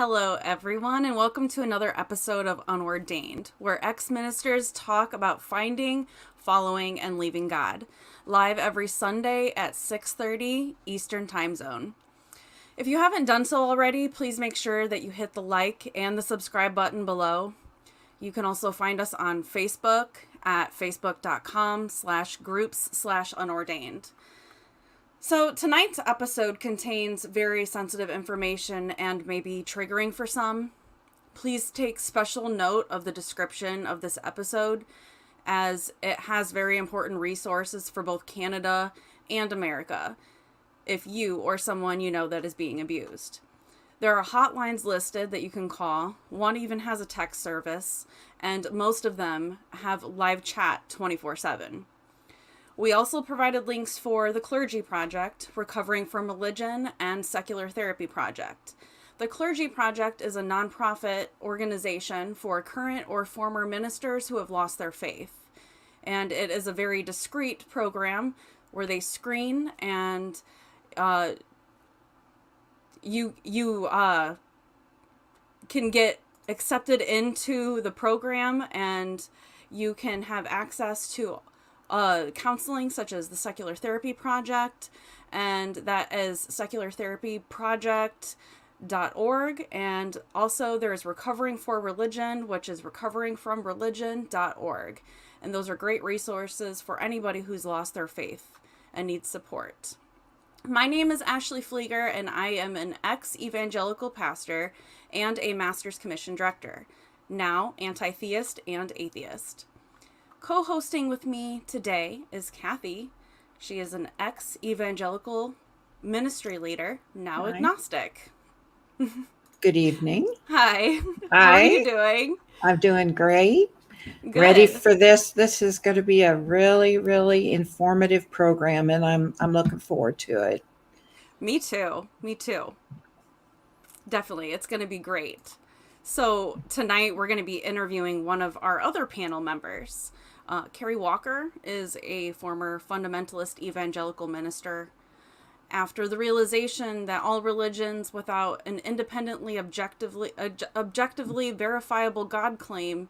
Hello, everyone, and welcome to another episode of Unordained, where ex-ministers talk about finding, following, and leaving God. Live every Sunday at 6:30 Eastern Time Zone. If you haven't done so already, please make sure that you hit the like and the subscribe button below. You can also find us on Facebook at facebook.com/groups/unordained. So tonight's episode contains very sensitive information and may be triggering for some. Please take special note of the description of this episode, as it has very important resources for both Canada and America if you or someone you know that is being abused. There are hotlines listed that you can call. One even has a text service, and most of them have live chat 24/7. We also provided links for the Clergy Project, Recovering from Religion, and Secular Therapy Project. The Clergy Project is a nonprofit organization for current or former ministers who have lost their faith. And it is a very discreet program where they screen and you can get accepted into the program, and you can have access to counseling such as the Secular Therapy Project, and that is seculartherapyproject.org. And also there is Recovering for Religion, which is recoveringfromreligion.org. And those are great resources for anybody who's lost their faith and needs support. My name is Ashley Flieger, and I am an ex-evangelical pastor and a Master's Commission Director, now anti-theist and atheist. Co-hosting with me today is Kathy. She is an ex-evangelical ministry leader, now Hi. agnostic. Good evening. Hi. Hi. How are you doing? I'm doing great. Good. Ready for this. This is going to be a really, really informative program, and I'm looking forward to it. Me too. Definitely. It's going to be great. So tonight we're going to be interviewing one of our other panel members. Kerry Walker is a former fundamentalist evangelical minister. After the realization that all religions without an independently objectively verifiable God claim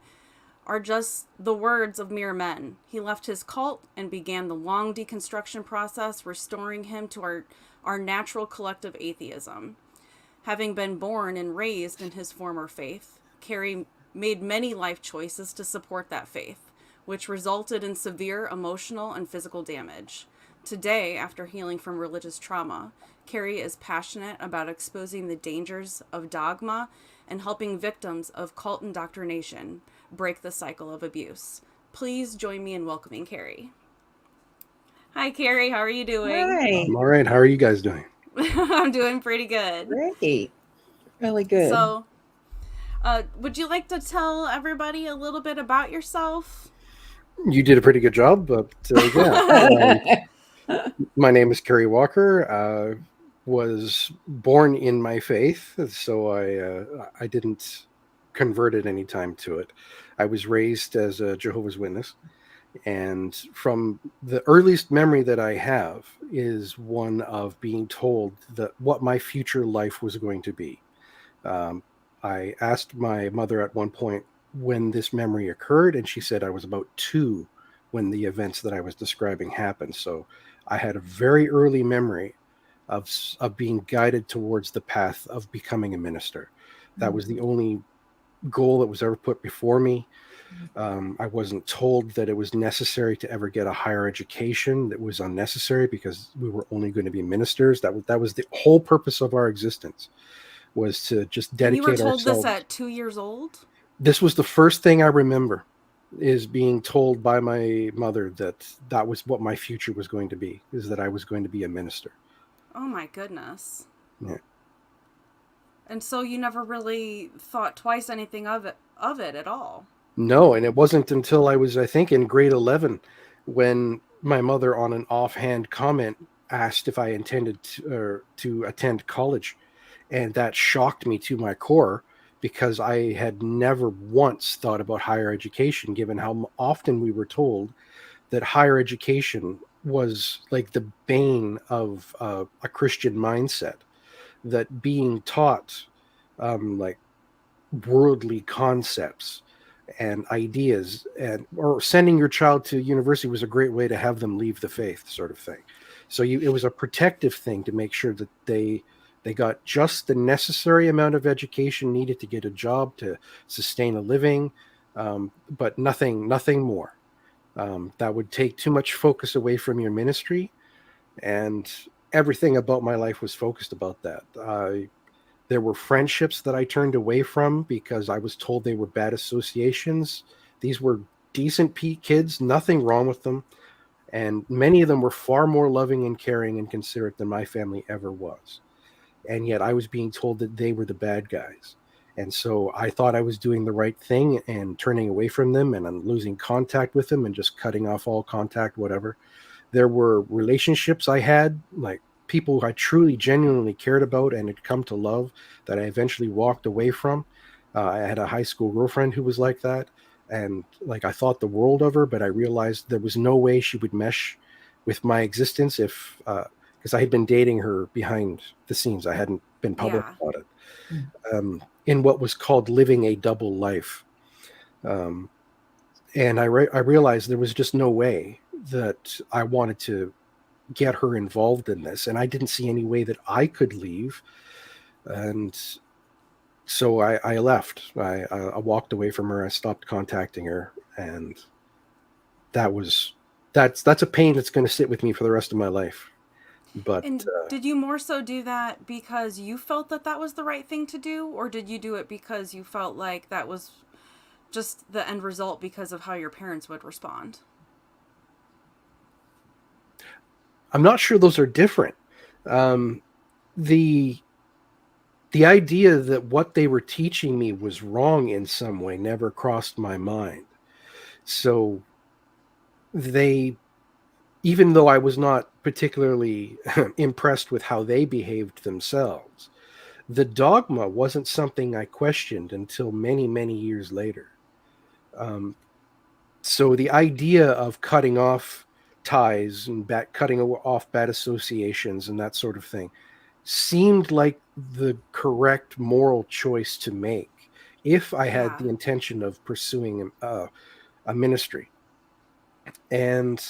are just the words of mere men, he left his cult and began the long deconstruction process, restoring him to our natural collective atheism. Having been born and raised in his former faith, Kerry made many life choices to support that faith, which resulted in severe emotional and physical damage. Today, after healing from religious trauma, Kerry is passionate about exposing the dangers of dogma and helping victims of cult indoctrination break the cycle of abuse. Please join me in welcoming Kerry. Hi, Kerry. How are you doing? Hi. I'm all right. How are you guys doing? I'm doing pretty good. Great. Really good. So, would you like to tell everybody a little bit about yourself? You did a pretty good job, but yeah. My name is Kerry Walker. Was born in my faith, so I didn't convert at any time to it. I was raised as a Jehovah's Witness, and from the earliest memory that I have is one of being told that what my future life was going to be. I asked my mother at one point when this memory occurred, and she said I was about 2 when the events that I was describing happened. So I had a very early memory of being guided towards the path of becoming a minister. That was the only goal that was ever put before me. I wasn't told that it was necessary to ever get a higher education. That was unnecessary because we were only going to be ministers. That was the whole purpose of our existence, was to just dedicate ourselves. You were told this at 2 years old? This was the first thing I remember, is being told by my mother that was what my future was going to be, is that I was going to be a minister. Oh my goodness. Yeah. And so you never really thought twice anything of it at all? No, and it wasn't until I was, I think, in grade 11 when my mother, on an offhand comment, asked if I intended to attend college. And that shocked me to my core, because I had never once thought about higher education, given how often we were told that higher education was like the bane of a Christian mindset, that being taught like worldly concepts and ideas, and or sending your child to university was a great way to have them leave the faith, sort of thing. So it was a protective thing to make sure that they got just the necessary amount of education needed to get a job, to sustain a living, but nothing more. That would take too much focus away from your ministry, and everything about my life was focused about that. There were friendships that I turned away from because I was told they were bad associations. These were decent kids, nothing wrong with them. And many of them were far more loving and caring and considerate than my family ever was. And yet I was being told that they were the bad guys. And so I thought I was doing the right thing and turning away from them, and I'm losing contact with them and just cutting off all contact, whatever. There were relationships I had, like people I truly, genuinely cared about and had come to love, that I eventually walked away from. I had a high school girlfriend who was like that. And like I thought the world of her, but I realized there was no way she would mesh with my existence if, because I had been dating her behind the scenes. I hadn't been public Yeah. about it. In what was called living a double life. And I realized there was just no way that I wanted to get her involved in this, and I didn't see any way that I could leave. And so I left. I walked away from her. I stopped contacting her, and that's a pain that's going to sit with me for the rest of my life. But And did you more so do that because you felt that that was the right thing to do, or did you do it because you felt like that was just the end result because of how your parents would respond? I'm not sure those are different. Um, the the idea that what they were teaching me was wrong in some way never crossed my mind. So they, even though I was not particularly impressed with how they behaved themselves, the dogma wasn't something I questioned until many, many years later. Um, so the idea of cutting off ties and cutting off bad associations and that sort of thing seemed like the correct moral choice to make if I had Yeah. the intention of pursuing a ministry. And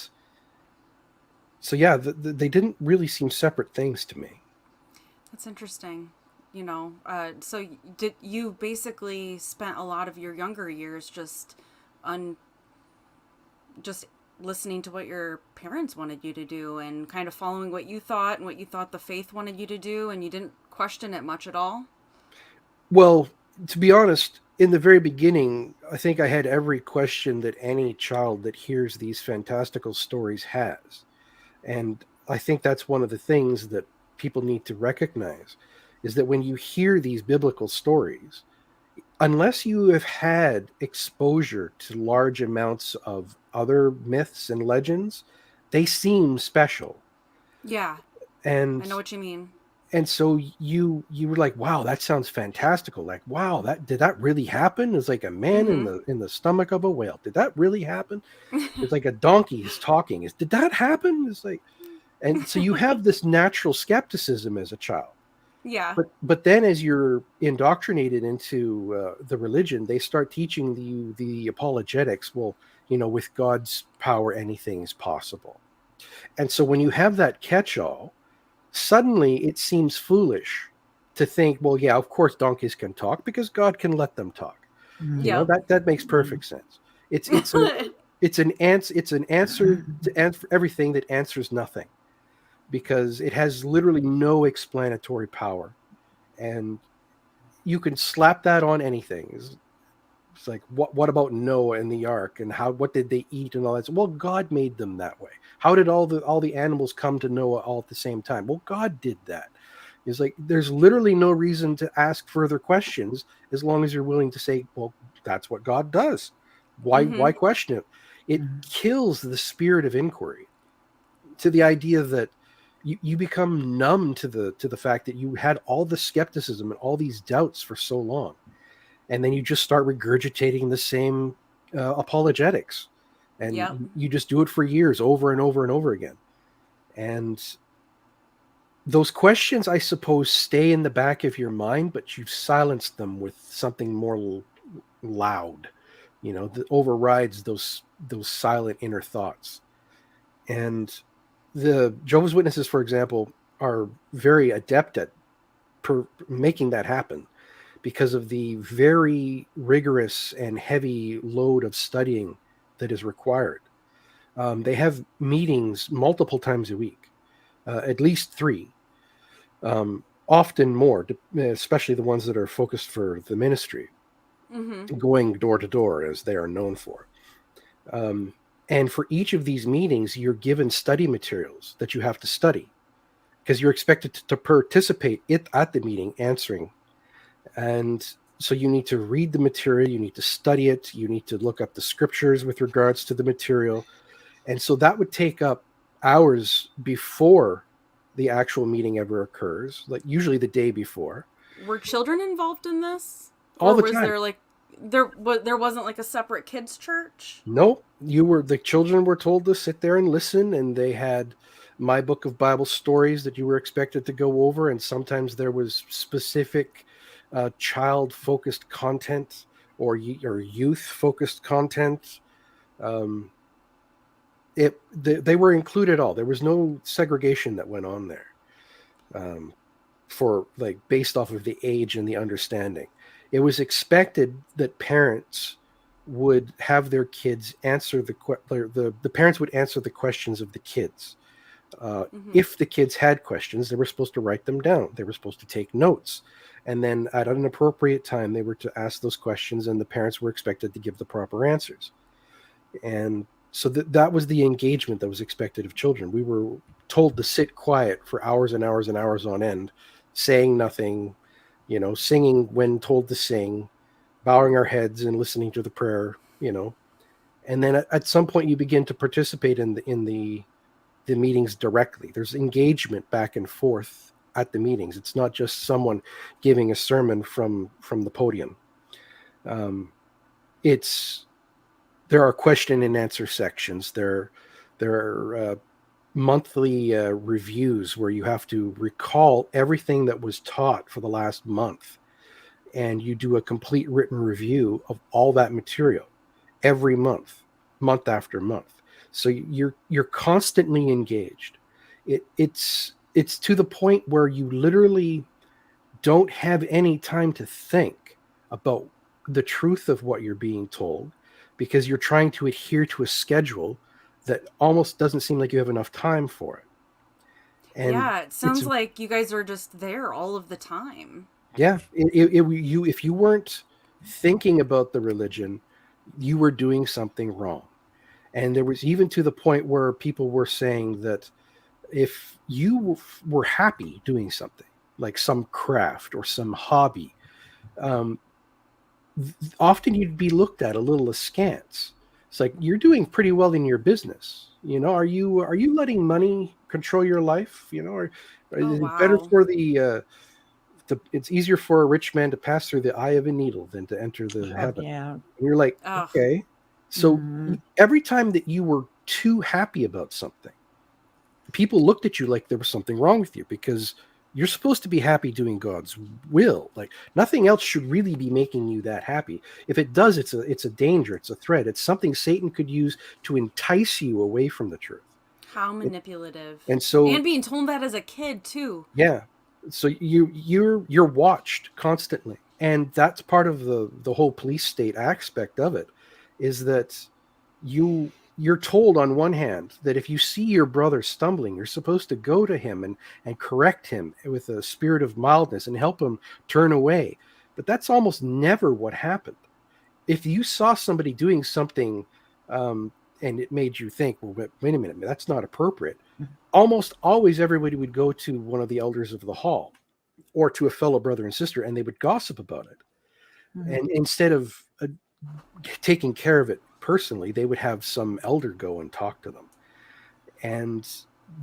so, yeah, they didn't really seem separate things to me. That's interesting. So did you basically spent a lot of your younger years un just listening to what your parents wanted you to do and kind of following what you thought and what you thought the faith wanted you to do, and you didn't question it much at all? Well, to be honest, in the very beginning, I think I had every question that any child that hears these fantastical stories has. And I think that's one of the things that people need to recognize, is that when you hear these biblical stories, unless you have had exposure to large amounts of other myths and legends, they seem special. Yeah, I And know what you mean. so you were like, wow, that sounds fantastical. Like, wow, that did that really happen? It's like a man Mm-hmm. in the stomach of a whale. Did that really happen? It's like a donkey is talking. Did that happen? It's like, and so you have this natural skepticism as a child. Yeah. But then as you're indoctrinated into the religion, they start teaching you the apologetics. Well, with God's power, anything is possible. And so when you have that catch-all, suddenly it seems foolish to think, well, yeah, of course donkeys can talk because God can let them talk. Yep. That makes perfect sense. It's an answer to answer everything that answers nothing, because it has literally no explanatory power. And you can slap that on anything. It's like, what about Noah and the ark, and what did they eat and all that? Well, God made them that way. How did all the animals come to Noah all at the same time? Well, God did that. It's like there's literally no reason to ask further questions as long as you're willing to say, well, that's what God does. Mm-hmm. Why question it? It kills the spirit of inquiry, to the idea that you become numb to the fact that you had all the skepticism and all these doubts for so long, and then you just start regurgitating the same apologetics, Yep. and you just do it for years over and over and over again. And those questions, I suppose, stay in the back of your mind, but you've silenced them with something more loud, that overrides those silent inner thoughts. And the Jehovah's Witnesses, for example, are very adept at making that happen because of the very rigorous and heavy load of studying that is required. They have meetings multiple times a week, at least 3, often more, especially the ones that are focused for the ministry, going door to door, as they are known for. And for each of these meetings, you're given study materials that you have to study because you're expected to participate at the meeting answering. And so you need to read the material, you need to study it, you need to look up the scriptures with regards to the material. And so that would take up hours before the actual meeting ever occurs, like usually the day before. Were children involved in this? All the was time. there wasn't like a separate kids church? No, the children were told to sit there and listen, and they had my book of Bible stories that you were expected to go over, and sometimes there was specific child-focused content or youth-focused content. They were included all. There was no segregation that went on there, for like based off of the age and the understanding. It was expected that parents would have their kids answer the parents would answer the questions of the kids. If the kids had questions, they were supposed to write them down. They were supposed to take notes. And then at an appropriate time, they were to ask those questions, and the parents were expected to give the proper answers. And so that was the engagement that was expected of children. We were told to sit quiet for hours and hours and hours on end, saying nothing, singing when told to sing, bowing our heads and listening to the prayer, and then at some point you begin to participate in the meetings directly. There's engagement back and forth at the meetings. It's not just someone giving a sermon from the podium. There are question and answer sections. There are monthly reviews where you have to recall everything that was taught for the last month, and you do a complete written review of all that material every month after month. So you're constantly engaged. It's to the point where you literally don't have any time to think about the truth of what you're being told, because you're trying to adhere to a schedule that almost doesn't seem like you have enough time for it. And yeah, it sounds like you guys are just there all of the time. Yeah, if you weren't thinking about the religion, you were doing something wrong. And there was even to the point where people were saying that if you were happy doing something, like some craft or some hobby, often you'd be looked at a little askance. It's like, you're doing pretty well in your business. Are you letting money control your life? Or is it better for it's easier for a rich man to pass through the eye of a needle than to enter the heaven. Yeah. And you're like, okay. So every time that you were too happy about something, people looked at you like there was something wrong with you, because you're supposed to be happy doing God's will. Like, nothing else should really be making you that happy. If it does, it's a danger. It's a threat. It's something Satan could use to entice you away from the truth. How manipulative. And being told that as a kid too. Yeah. So you're watched constantly. And that's part of the whole police state aspect of it, is that you're told on one hand that if you see your brother stumbling, you're supposed to go to him and correct him with a spirit of mildness and help him turn away. But that's almost never what happened. If you saw somebody doing something and it made you think, well, wait a minute, that's not appropriate, almost always everybody would go to one of the elders of the hall or to a fellow brother and sister, and they would gossip about it. And instead of taking care of it personally, they would have some elder go and talk to them. And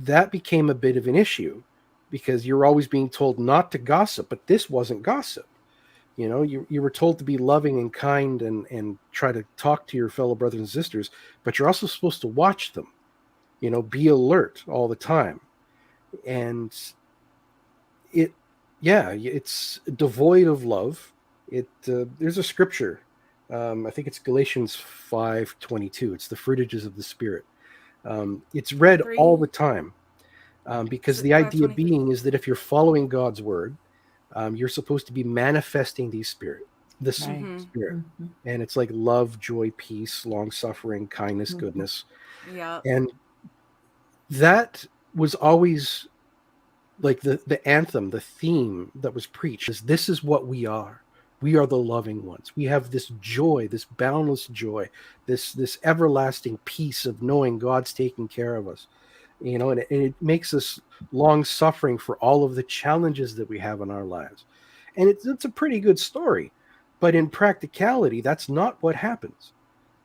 that became a bit of an issue, because you're always being told not to gossip, but this wasn't gossip. You were told to be loving and kind and try to talk to your fellow brothers and sisters, but you're also supposed to watch them, be alert all the time. And it yeah, it's devoid of love. There's a scripture, I think it's Galatians 5:22. It's the fruitages of the spirit. It's read all 23. the time, Is because it the idea 5:23? being is that if you're following God's word, you're supposed to be manifesting this Right. Mm-hmm. spirit. Mhm. And it's like love, joy, peace, long suffering, kindness, Mhm. goodness. Yep. And that was always like the anthem, the theme that was preached is, this is what we are. We are the loving ones. We have this joy, this boundless joy, this everlasting peace of knowing God's taking care of us. And it makes us long suffering for all of the challenges that we have in our lives. And it's a pretty good story, but in practicality, that's not what happens.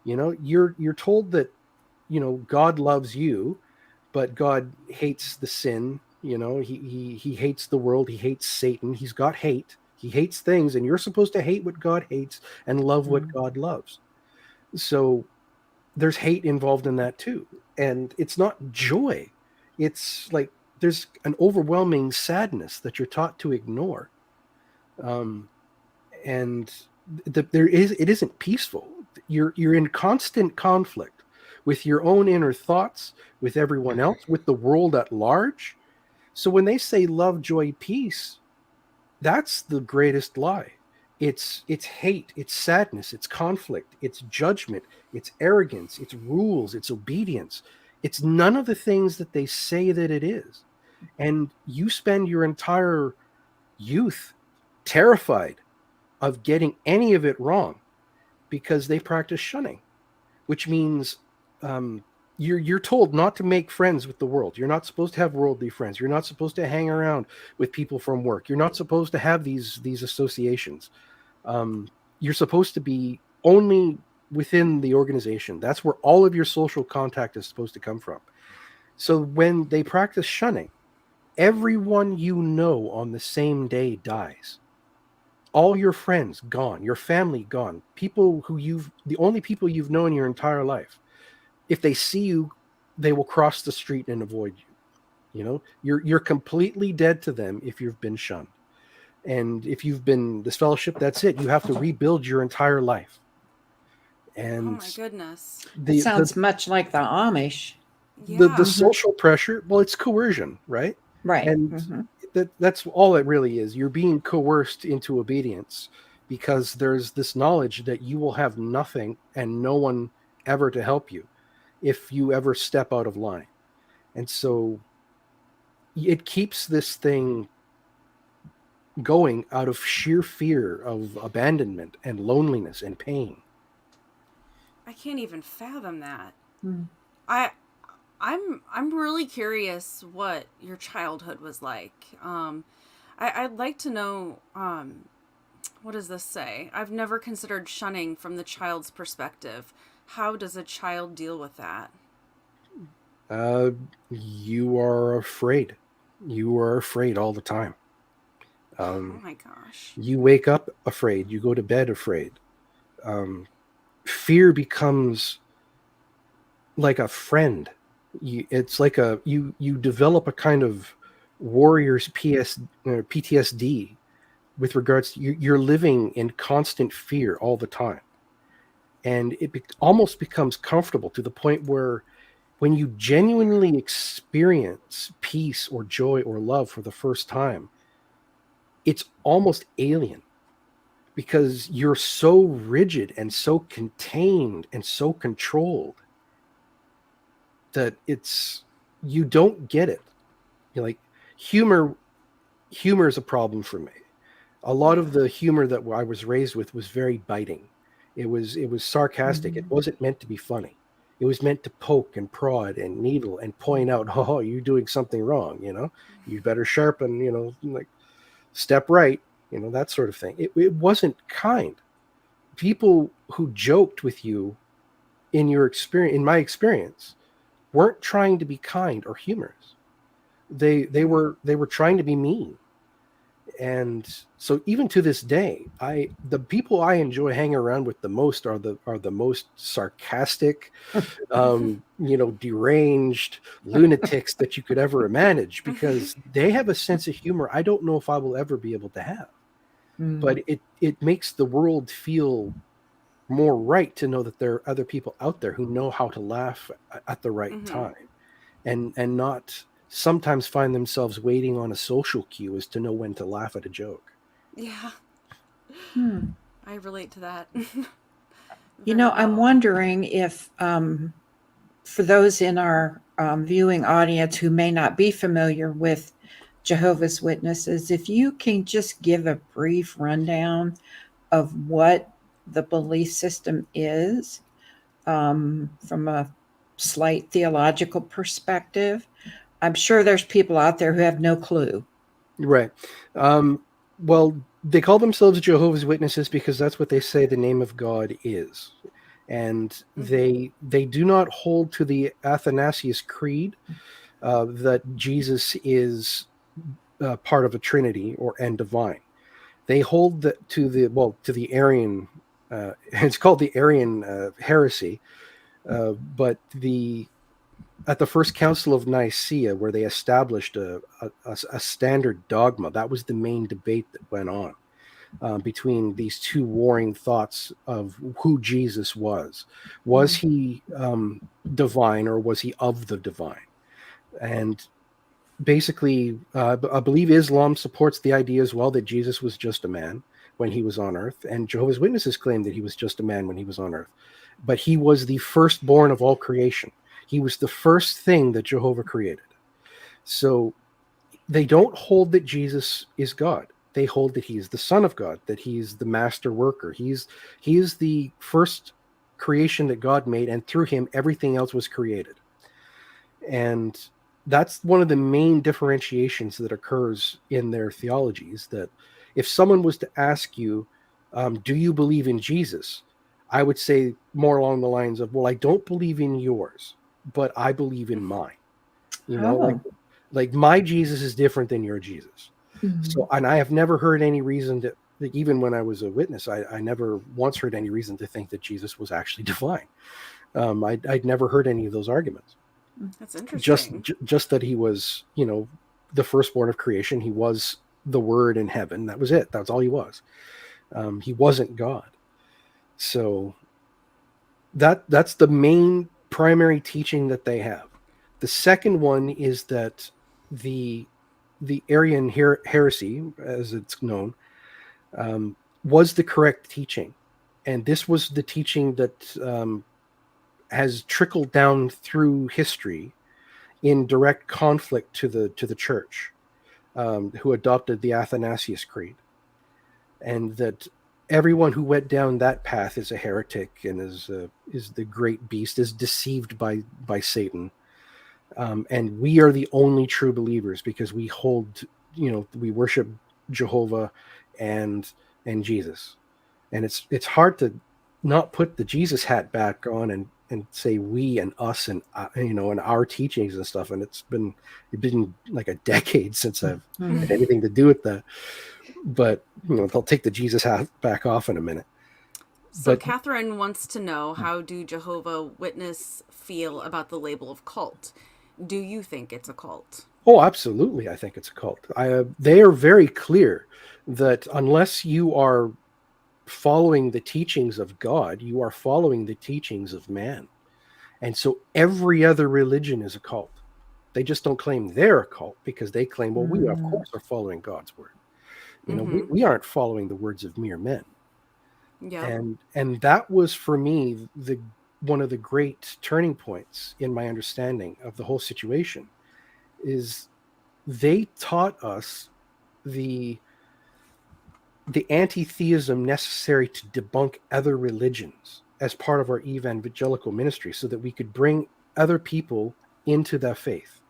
You're told that God loves you, but God hates the sin. He hates the world. He hates Satan. He's got hate. He hates things, and you're supposed to hate what God hates and love what Mhm. God loves. So there's hate involved in that too, and it's not joy. It's like there's an overwhelming sadness that you're taught to ignore. Um, and it isn't peaceful. You're in constant conflict with your own inner thoughts, with everyone else, with the world at large. So when they say love, joy, peace, that's the greatest lie. It's hate, it's sadness, it's conflict, it's judgment, it's arrogance, it's rules, it's obedience. It's none of the things that they say that it is. And you spend your entire youth terrified of getting any of it wrong because they practice shunning, which means you're told not to make friends with the world. You're not supposed to have worldly friends. You're not supposed to hang around with people from work. You're not supposed to have these associations. Um, you're supposed to be only within the organization. That's where all of your social contact is supposed to come from. So when they practice shunning, everyone you know on the same day dies. All your friends gone, your family gone, the only people you've known your entire life. If they see you, they will cross the street and avoid you. You're completely dead to them if you've been shunned. And if you've been disfellowship, that's it. You have to rebuild your entire life. Oh And my goodness. It the the sounds much like the Amish. the Yeah. Mhm. social pressure, well, it's coercion, right? Right. And Mhm. that's all it really is. You're being coerced into obedience because there's this knowledge that you will have nothing and no one ever to help you if you ever step out of line. And so it keeps this thing going out of sheer fear of abandonment and loneliness and pain. I can't even fathom that. Mm. I I'm really curious what your childhood was like. I'd like to know, what does this say? I've never considered shunning from the child's perspective. How does a child deal with that? Uh, you are afraid. You are afraid all the time. Oh Um, my gosh. you wake up afraid. You go to bed afraid. Fear becomes like a friend. It's like you develop a kind of warrior's PTSD with regards to you're living in constant fear all the time, and almost becomes comfortable to the point where when you genuinely experience peace or joy or love for the first time, it's almost alien because you're so rigid and so contained and so controlled that you don't get it. You're like humor humor is a problem for me. A lot Yeah. of the humor that I was raised with was very biting. It was sarcastic. It Mhm. wasn't meant to be funny. It was meant to poke and prod and needle and point out, oh, you're doing something wrong. You better sharpen. Like step right. That sort of thing. It wasn't kind. People who joked with you in my experience, weren't trying to be kind or humorous. They Mm. were they were trying to be mean. And so even to this day, the people I enjoy hanging around with the most are the most sarcastic, deranged lunatics that you could ever imagine, because they have a sense of humor I don't know if I will ever be able to have. But it makes the world feel more right to know that there are other people out there who know how to laugh at the right time, and not sometimes find themselves waiting on a social cue as to know when to laugh at a joke. Yeah. I relate to that. I'm wondering if, for those in our viewing audience who may not be familiar with Jehovah's Witnesses, if you can just give a brief rundown of what the belief system is, from a slight theological perspective. I'm sure there's people out there who have no clue. Right. Well, they call themselves Jehovah's Witnesses because that's what they say the name of God is. And they do not hold to the Athanasius Creed, that Jesus is part of a Trinity and divine. They hold to the Arian. It's called the Arian heresy, but at the First Council of Nicaea, where they established a standard dogma, that was the main debate that went on between these two warring thoughts of who Jesus was. Was he divine, or was he of the divine? And basically, I believe Islam supports the idea as well that Jesus was just a man when he was on earth, and Jehovah's Witnesses claim that he was just a man when he was on earth. But he was the firstborn of all creation. He was the first thing that Jehovah created. So they don't hold that Jesus is God. They hold that he is the Son of God, that he is the master worker. He is the first creation that God made, and through him everything else was created. And that's one of the main differentiations that occurs in their theologies, that if someone was to ask you, do you believe in Jesus? I would say more along the lines of, well, I don't believe in yours, but I believe in mine. Like my Jesus is different than your Jesus. So, and I have never heard any reason to, like, even when I was a witness, I never once heard any reason to think that Jesus was actually divine. I'd never heard any of those arguments. That's interesting. Just that he was, the firstborn of creation. He was the Word in heaven. That was it. That's all he was. He wasn't God. So that's the main primary teaching that they have. The second one is that the Arian heresy, as it's known, was the correct teaching, and this was the teaching that has trickled down through history in direct conflict to the church, who adopted the Athanasius Creed, and that everyone who went down that path is a heretic and is the great beast, is deceived by Satan. And we are the only true believers because we hold, we worship Jehovah and Jesus. And it's hard to not put the Jesus hat back on and say we and us and and our teachings and stuff. And it's been like a decade since I've had anything to do with that. But they'll take the Jesus hat back off in a minute. So Catherine wants to know, how do Jehovah Witness feel about the label of cult? Do you think it's a cult? Oh, absolutely. I think it's a cult. They are very clear that unless you are following the teachings of God, you are following the teachings of man. And so every other religion is a cult. They just don't claim they're a cult because they claim, well, we of course are following God's word. We aren't following the words of mere men. Yeah. And that was for me one of the great turning points in my understanding of the whole situation. Is they taught us the anti-theism necessary to debunk other religions as part of our evangelical ministry, so that we could bring other people into that faith.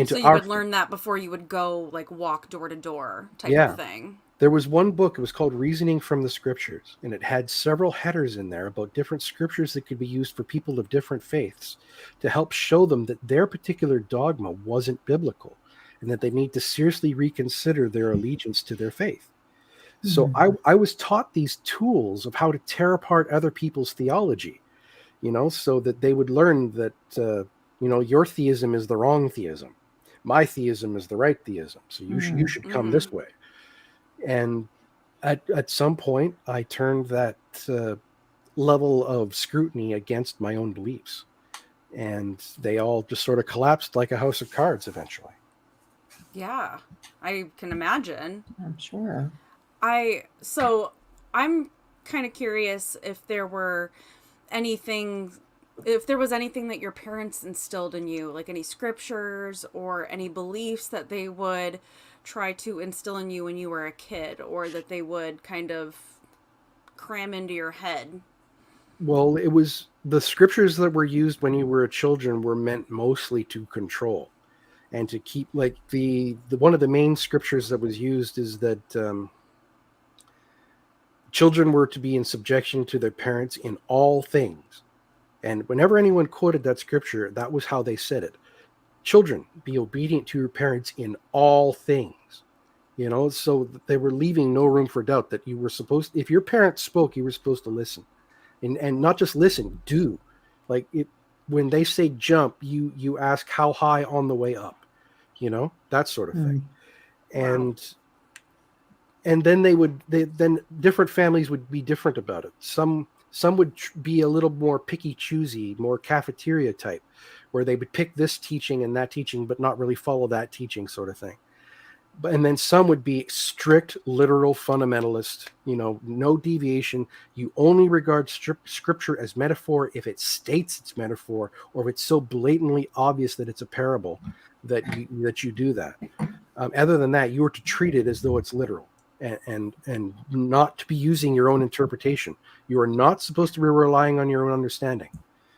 So you would learn that before you would go, like, walk door to door type of thing. There was one book, it was called Reasoning from the Scriptures, and it had several headers in there about different scriptures that could be used for people of different faiths to help show them that their particular dogma wasn't biblical. and that they need to seriously reconsider their allegiance to their faith. So I was taught these tools of how to tear apart other people's theology, so that they would learn that, your theism is the wrong theism. My theism is the right theism. So you should come this way. And at some point, I turned that level of scrutiny against my own beliefs. And they all just sort of collapsed like a house of cards eventually. Yeah, I can imagine. I'm sure. So I'm kind of curious if there was anything that your parents instilled in you, like any scriptures or any beliefs that they would try to instill in you when you were a kid, or that they would kind of cram into your head. Well, it was the scriptures that were used when you were a children were meant mostly to control and to keep, like the one of the main scriptures that was used is that children were to be in subjection to their parents in all things. And whenever anyone quoted that scripture, that was how they said it. Children, be obedient to your parents in all things. So they were leaving no room for doubt that you were supposed, if your parents spoke, you were supposed to listen. And not just listen, do. Like when they say jump, you ask how high on the way up, that sort of thing. And then then different families would be different about it. Some would be a little more picky, choosy, more cafeteria type, where they would pick this teaching and that teaching, but not really follow that teaching, sort of thing. And then some would be strict, literal fundamentalist, no deviation. You only regard scripture as metaphor if it states it's metaphor, or if it's so blatantly obvious that it's a parable that you do that. Other than that, you are to treat it as though it's literal and not to be using your own interpretation. You are not supposed to be relying on your own understanding,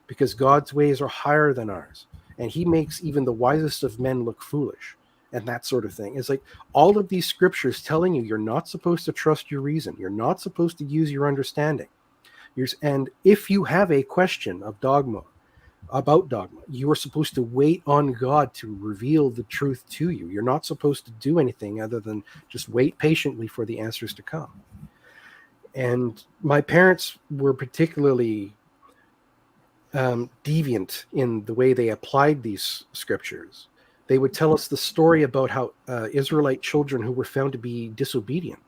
because God's ways are higher than ours. And he makes even the wisest of men look foolish. And that sort of thing. It's like all of these scriptures telling you you're not supposed to trust your reason. You're not supposed to use your understanding. And if you have a question of about dogma, you are supposed to wait on God to reveal the truth to you. You're not supposed to do anything other than just wait patiently for the answers to come. And my parents were particularly deviant in the way they applied these scriptures. They would tell us the story about how Israelite children who were found to be disobedient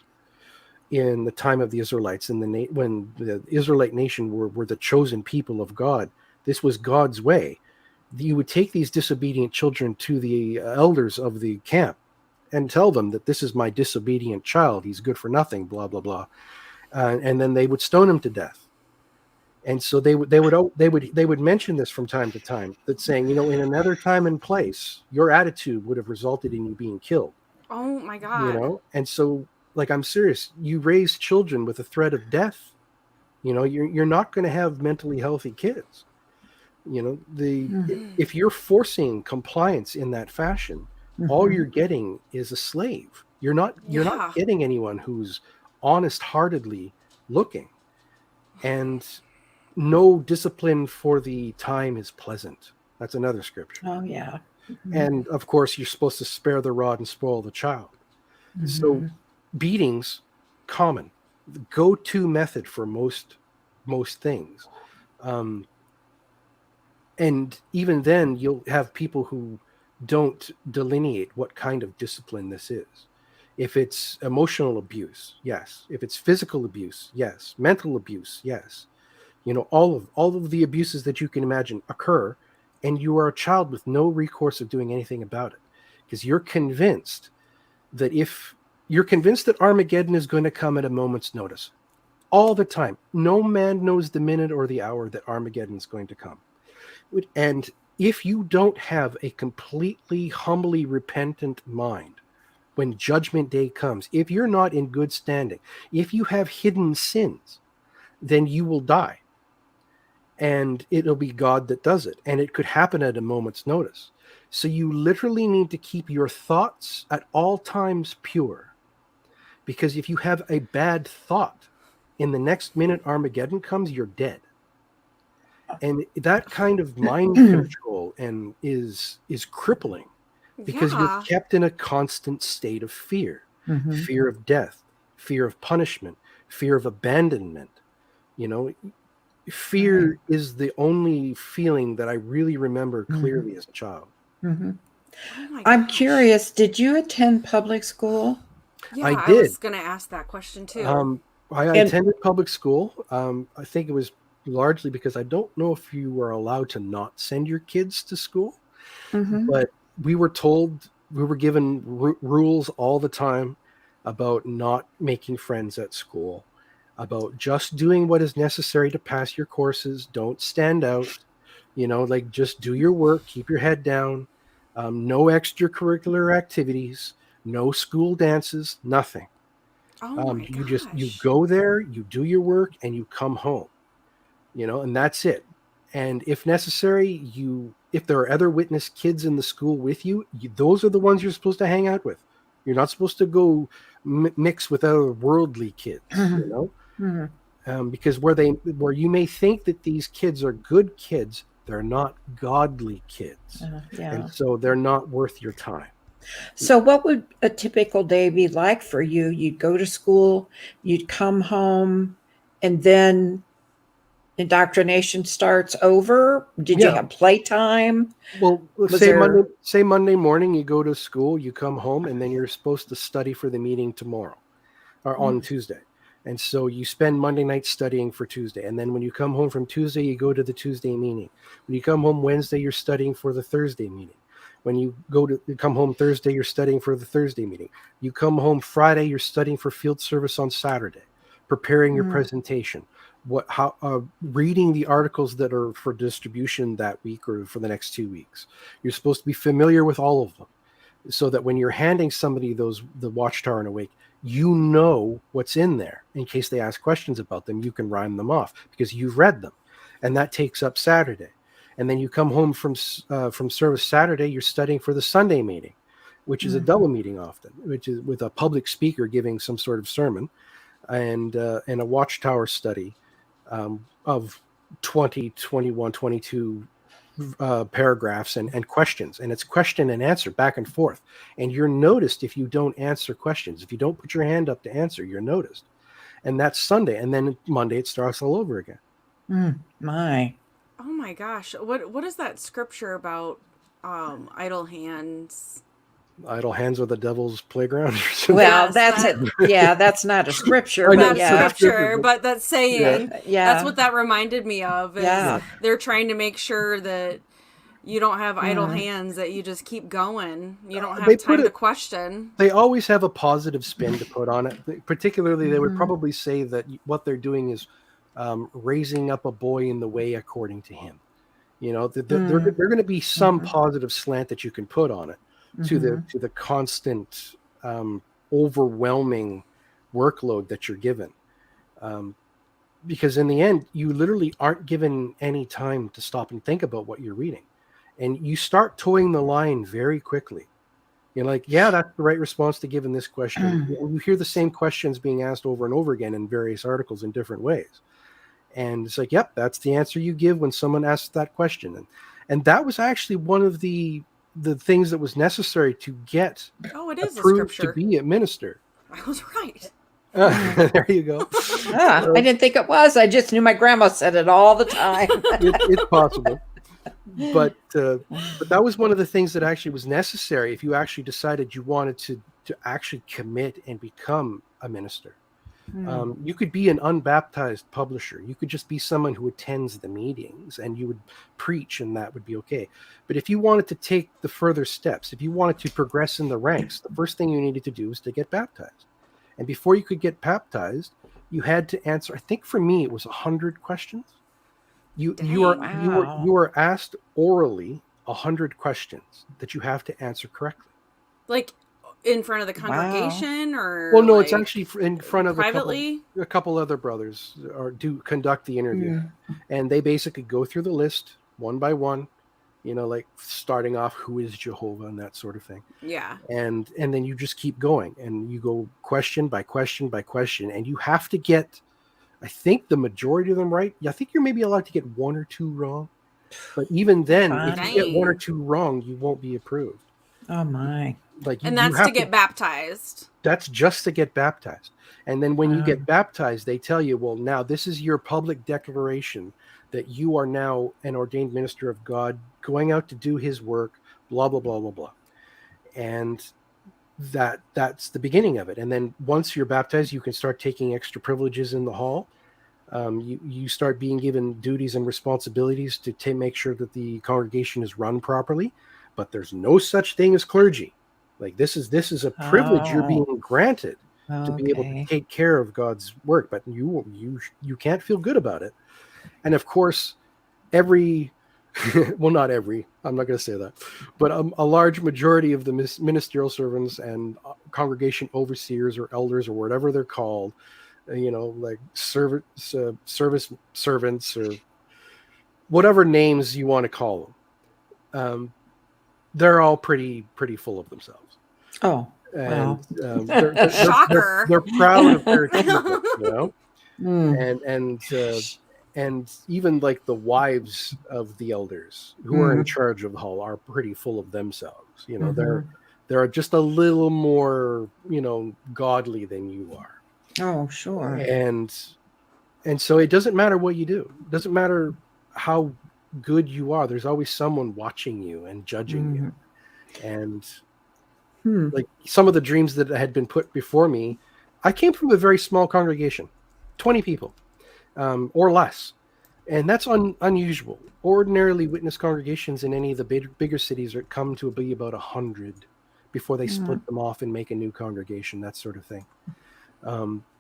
in the time of the Israelites, when the Israelite nation were the chosen people of God. This was God's way. You would take these disobedient children to the elders of the camp and tell them that this is my disobedient child. He's good for nothing, blah, blah, blah. And then they would stone him to death. And so they would mention this from time to time, that saying, in another time and place, your attitude would have resulted in you being killed. Oh my God. And so, like, I'm serious. You raise children with a threat of death. You're not going to have mentally healthy kids. If you're forcing compliance in that fashion, all you're getting is a slave. You're not getting anyone who's honest-heartedly looking. And no discipline for the time is pleasant. That's another scripture. Oh, yeah. And of course, you're supposed to spare the rod and spoil the child. So beatings, common, the go-to method for most things. And even then, you'll have people who don't delineate what kind of discipline this is. If it's emotional abuse, yes. If it's physical abuse, yes. Mental abuse, yes. All of the abuses that you can imagine occur, and you are a child with no recourse of doing anything about it, because you're convinced that Armageddon is going to come at a moment's notice, all the time. No man knows the minute or the hour that Armageddon is going to come. And if you don't have a completely humbly repentant mind when judgment day comes, if you're not in good standing, if you have hidden sins, then you will die. And it'll be God that does it. And it could happen at a moment's notice. So you literally need to keep your thoughts at all times pure. Because if you have a bad thought, in the next minute Armageddon comes, you're dead. And that kind of mind control is crippling because you're Yeah. kept in a constant state of fear, Mhm. fear of death, fear of punishment, fear of abandonment. You know, fear is the only feeling that I really remember clearly as a child. Mhm. Oh my I'm gosh. curious, did you attend public school? Yeah, I I did. was gonna ask that question too. I And attended public school. I think it was largely because I don't know if you were allowed to not send your kids to school, mhm. but we were told, we were given rules all the time about not making friends at school, about just doing what is necessary to pass your courses. Don't stand out, like just do your work, keep your head down. No extracurricular activities, no school dances, nothing. Oh my You gosh. go there, you do your work, and you come home, and that's it. And if necessary, if there are other witness kids in the school with you, those are the ones you're supposed to hang out with. You're not supposed to go mix with other worldly kids, Mhm. because where you may think that these kids are good kids, they're not godly kids, and Yeah. so they're not worth your time. So what would a typical day be like for you? You'd go to school, you'd come home, and then indoctrination starts over? Did you Yeah. have playtime? Well, let's Was say there Monday morning, you go to school, you come home, and then you're supposed to study for the meeting tomorrow or on Tuesday. And so you spend Monday night studying for Tuesday. And then when you come home from Tuesday, you go to the Tuesday meeting. When you come home Wednesday, you're studying for the Thursday meeting. When you come home Thursday, you're studying for the Thursday meeting. You come home Friday, you're studying for field service on Saturday, preparing your presentation, reading the articles that are for distribution that week or for the next 2 weeks. You're supposed to be familiar with all of them, so that when you're handing somebody the Watchtower and Awake, you know what's in there. In case they ask questions about them, you can rhyme them off because you've read them, and that takes up Saturday. And then you come home from service Saturday, you're studying for the Sunday meeting, which is a double meeting often, which is with a public speaker giving some sort of sermon, and a Watchtower study of 20, 21, 22 paragraphs and questions, and it's question and answer back and forth. And you're noticed if you don't answer questions. If you don't put your hand up to answer, you're noticed. And that's Sunday, and then Monday it starts all over again. my? Oh my gosh. What is that scripture about idle hands? Idle hands are the devil's playground. Or something. Well, Yes, that's that it. Yeah, that's not a scripture, I know, but that's it's not yeah. scripture, but- but that's saying Yeah. that's what that reminded me of is Yeah. they're trying to make sure that you don't have idle hands, that you just keep going. You don't They have put time to it- question. They always have a positive spin to put on it. Particularly, they would probably say that what they're doing is raising up a boy in the way according to him. They're going to be some positive slant that you can put on it to the constant overwhelming workload that you're given. Because in the end, you literally aren't given any time to stop and think about what you're reading. And you start towing the line very quickly. You're like, yeah, that's the right response to give in this question. You hear the same questions being asked over and over again in various articles in different ways. And it's like, yep, that's the answer you give when someone asks that question. And that was actually one of the things that was necessary to get Oh, it is a approved to scripture. be a minister. I was right. There you go. I didn't think it was. I just knew my grandma said it all the time. It's possible. But that was one of the things that actually was necessary if you actually decided you wanted to actually commit and become a minister. You could be an unbaptized publisher. You could just be someone who attends the meetings and you would preach, and that would be okay. But if you wanted to take the further steps, if you wanted to progress in the ranks, the first thing you needed to do was to get baptized. And before you could get baptized, you had to answer, I think for me, it was 100 questions. You are asked orally 100 questions that you have to anser correctly. Like in front of the congregation or Well, no, like it's actually in front of privately. a couple other brothers do conduct the interview, and they basically go through the list one by one, like starting off who is Jehovah and that sort of thing. Yeah. And then you just keep going, and you go question by question by question, and you have to get, I think, the majority of them right. I think you're maybe allowed to get one or two wrong, but even then, if you get one or two wrong, you won't be approved. Oh my. Like And you that's to have get baptized. that's just to get baptized. And then when you get Wow. baptized, they tell you, well, now this is your public declaration that you are now an ordained minister of God, going out to do his work, blah, blah, blah, blah, blah. And that's the beginning of it. And then once you're baptized, you can start taking extra privileges in the hall. You start being given duties and responsibilities to make sure that the congregation is run properly. But there's no such thing as clergy. Like this is a privilege you're being Oh, granted to be able to okay. take care of God's work, but you can't feel good about it. And of course, every well, not every, I'm not going to say that, but a large majority of the ministerial servants and congregation overseers or elders or whatever they're called, like service servants or whatever names you want to call them, they're all pretty full of themselves. Oh, And wow. Shocker. they're proud of their achievements, Mm, and even like the wives of the elders who are in charge of the hall are pretty full of themselves. mhm. They're just a little more godly than you are, Oh, sure. and so it doesn't matter what you do. It doesn't matter how good you are. There's always someone watching you and judging you. And Hmm. like some of the dreams that had been put before me, I came from a very small congregation, 20 people or less. And that's unusual. Ordinarily, witness congregations in any of the bigger cities come to be about 100 before they split them off and make a new congregation, that sort of thing.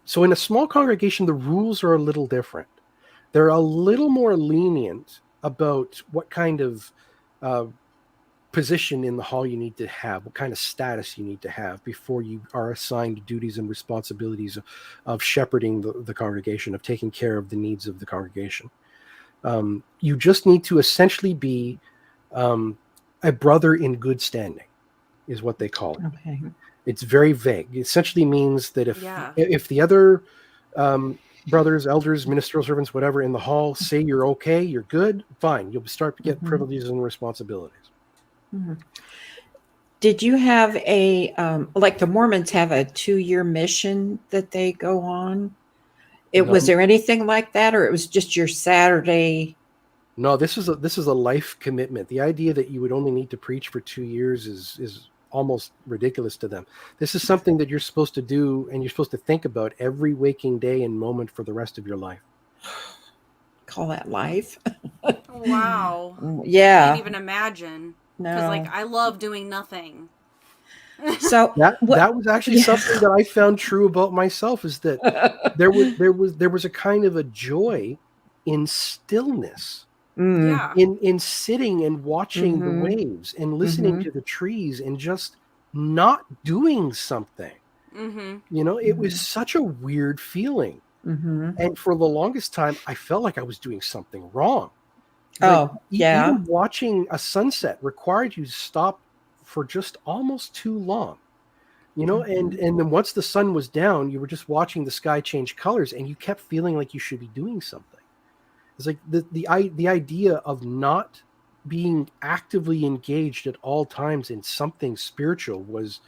So in a small congregation, the rules are a little different. They're a little more lenient about what kind of position in the hall you need to have, what kind of status you need to have before you are assigned duties and responsibilities of shepherding the congregation, of taking care of the needs of the congregation. You just need to essentially be a brother in good standing, is what they call it. Okay. It's very vague. It essentially means that if the other brothers, elders, ministerial servants, whatever in the hall say you're okay, you're good, fine. You'll start to get privileges and responsibilities. Did you have like the Mormons have a 2-year mission that they go on? Was there anything like that, or it was just your Saturday? No, this is a life commitment. The idea that you would only need to preach for 2 years is almost ridiculous to them. This is something that you're supposed to do, and you're supposed to think about every waking day and moment for the rest of your life. Call that life? Wow. Yeah. I can't even imagine. Because No. I love doing nothing. So that was actually something that I found true about myself, is that there was a kind of a joy in stillness. Yeah. In sitting and watching the waves and listening to the trees and just not doing something. It was such a weird feeling. And for the longest time, I felt like I was doing something wrong. Even watching a sunset required you to stop for just almost too long. And then once the sun was down, you were just watching the sky change colors and you kept feeling like you should be doing something. It's like the idea of not being actively engaged at all times in something spiritual was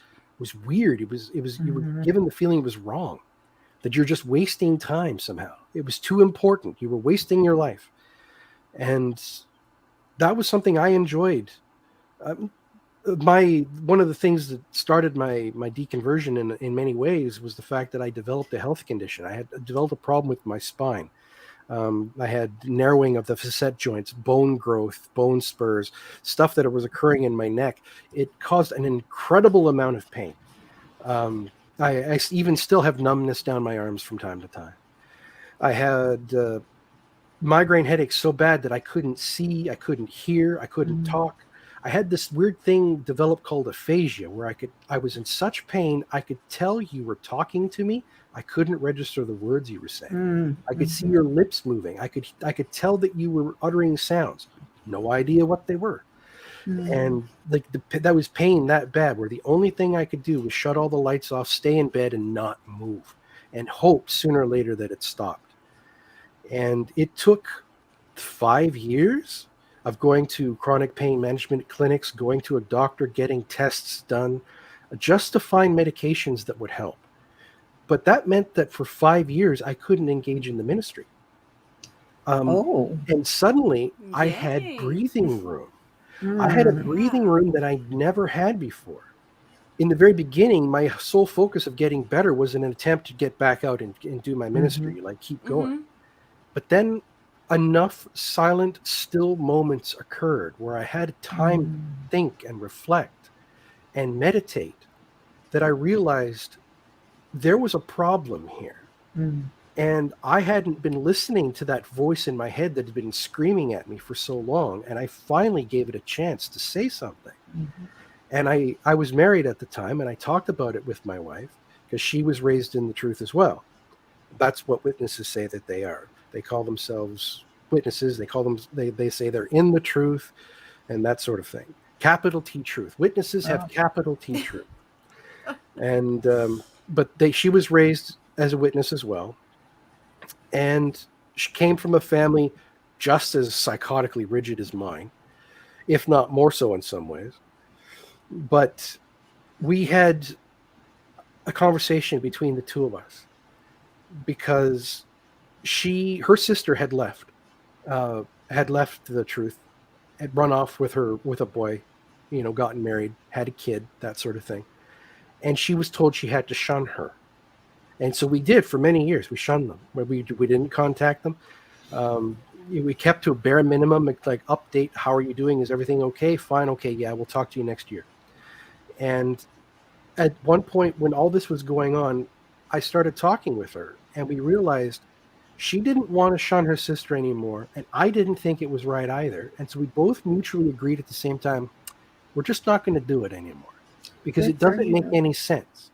weird. It was you were given the feeling it was wrong, that you're just wasting time somehow. It was too important. You were wasting your life. And that was something I enjoyed. One of the things that started my deconversion in many ways was the fact that I developed a health condition. I had developed a problem with my spine. I had narrowing of the facet joints, bone growth, bone spurs, stuff that was occurring in my neck. It caused an incredible amount of pain. I even still have numbness down my arms from time to time. I had migraine headaches so bad that I couldn't see, I couldn't hear, I couldn't talk. I had this weird thing develop called aphasia, where I was in such pain, I could tell you were talking to me. I couldn't register the words you were saying. I could see your lips moving. I could tell that you were uttering sounds. No idea what they were. And like that was pain that bad, where the only thing I could do was shut all the lights off, stay in bed and not move, and hope sooner or later that it stopped. And it took 5 years of going to chronic pain management clinics, going to a doctor, getting tests done, just to find medications that would help. But that meant that for 5 years, I couldn't engage in the ministry. And suddenly, I had Yay. breathing room. I had a breathing room that I never had before. In the very beginning, my sole focus of getting better was an attempt to get back out and do my ministry, like keep going. But then enough silent, still moments occurred where I had time to think and reflect and meditate, that I realized there was a problem here. And I hadn't been listening to that voice in my head that had been screaming at me for so long. And I finally gave it a chance to say something. And I was married at the time, and I talked about it with my wife, because she was raised in the truth as well. That's what witnesses say that they are. They call themselves witnesses. They say they're in the truth and that sort of thing. Capital T truth. Witnesses have capital T truth. And but she was raised as a witness as well. And she came from a family just as psychotically rigid as mine, if not more so in some ways. But we had a conversation between the two of us, because her sister had left the truth, had run off with a boy, gotten married, had a kid, that sort of thing. And she was told she had to shun her. And so we did for many years. We shunned them. We didn't contact them. We kept to a bare minimum, like update, how are you doing? Is everything okay? Fine. Okay. Yeah, we'll talk to you next year. And at one point when all this was going on, I started talking with her, and we realized she didn't want to shun her sister anymore. And I didn't think it was right either. And so we both mutually agreed at the same time, we're just not going to do it anymore, because it doesn't make any sense.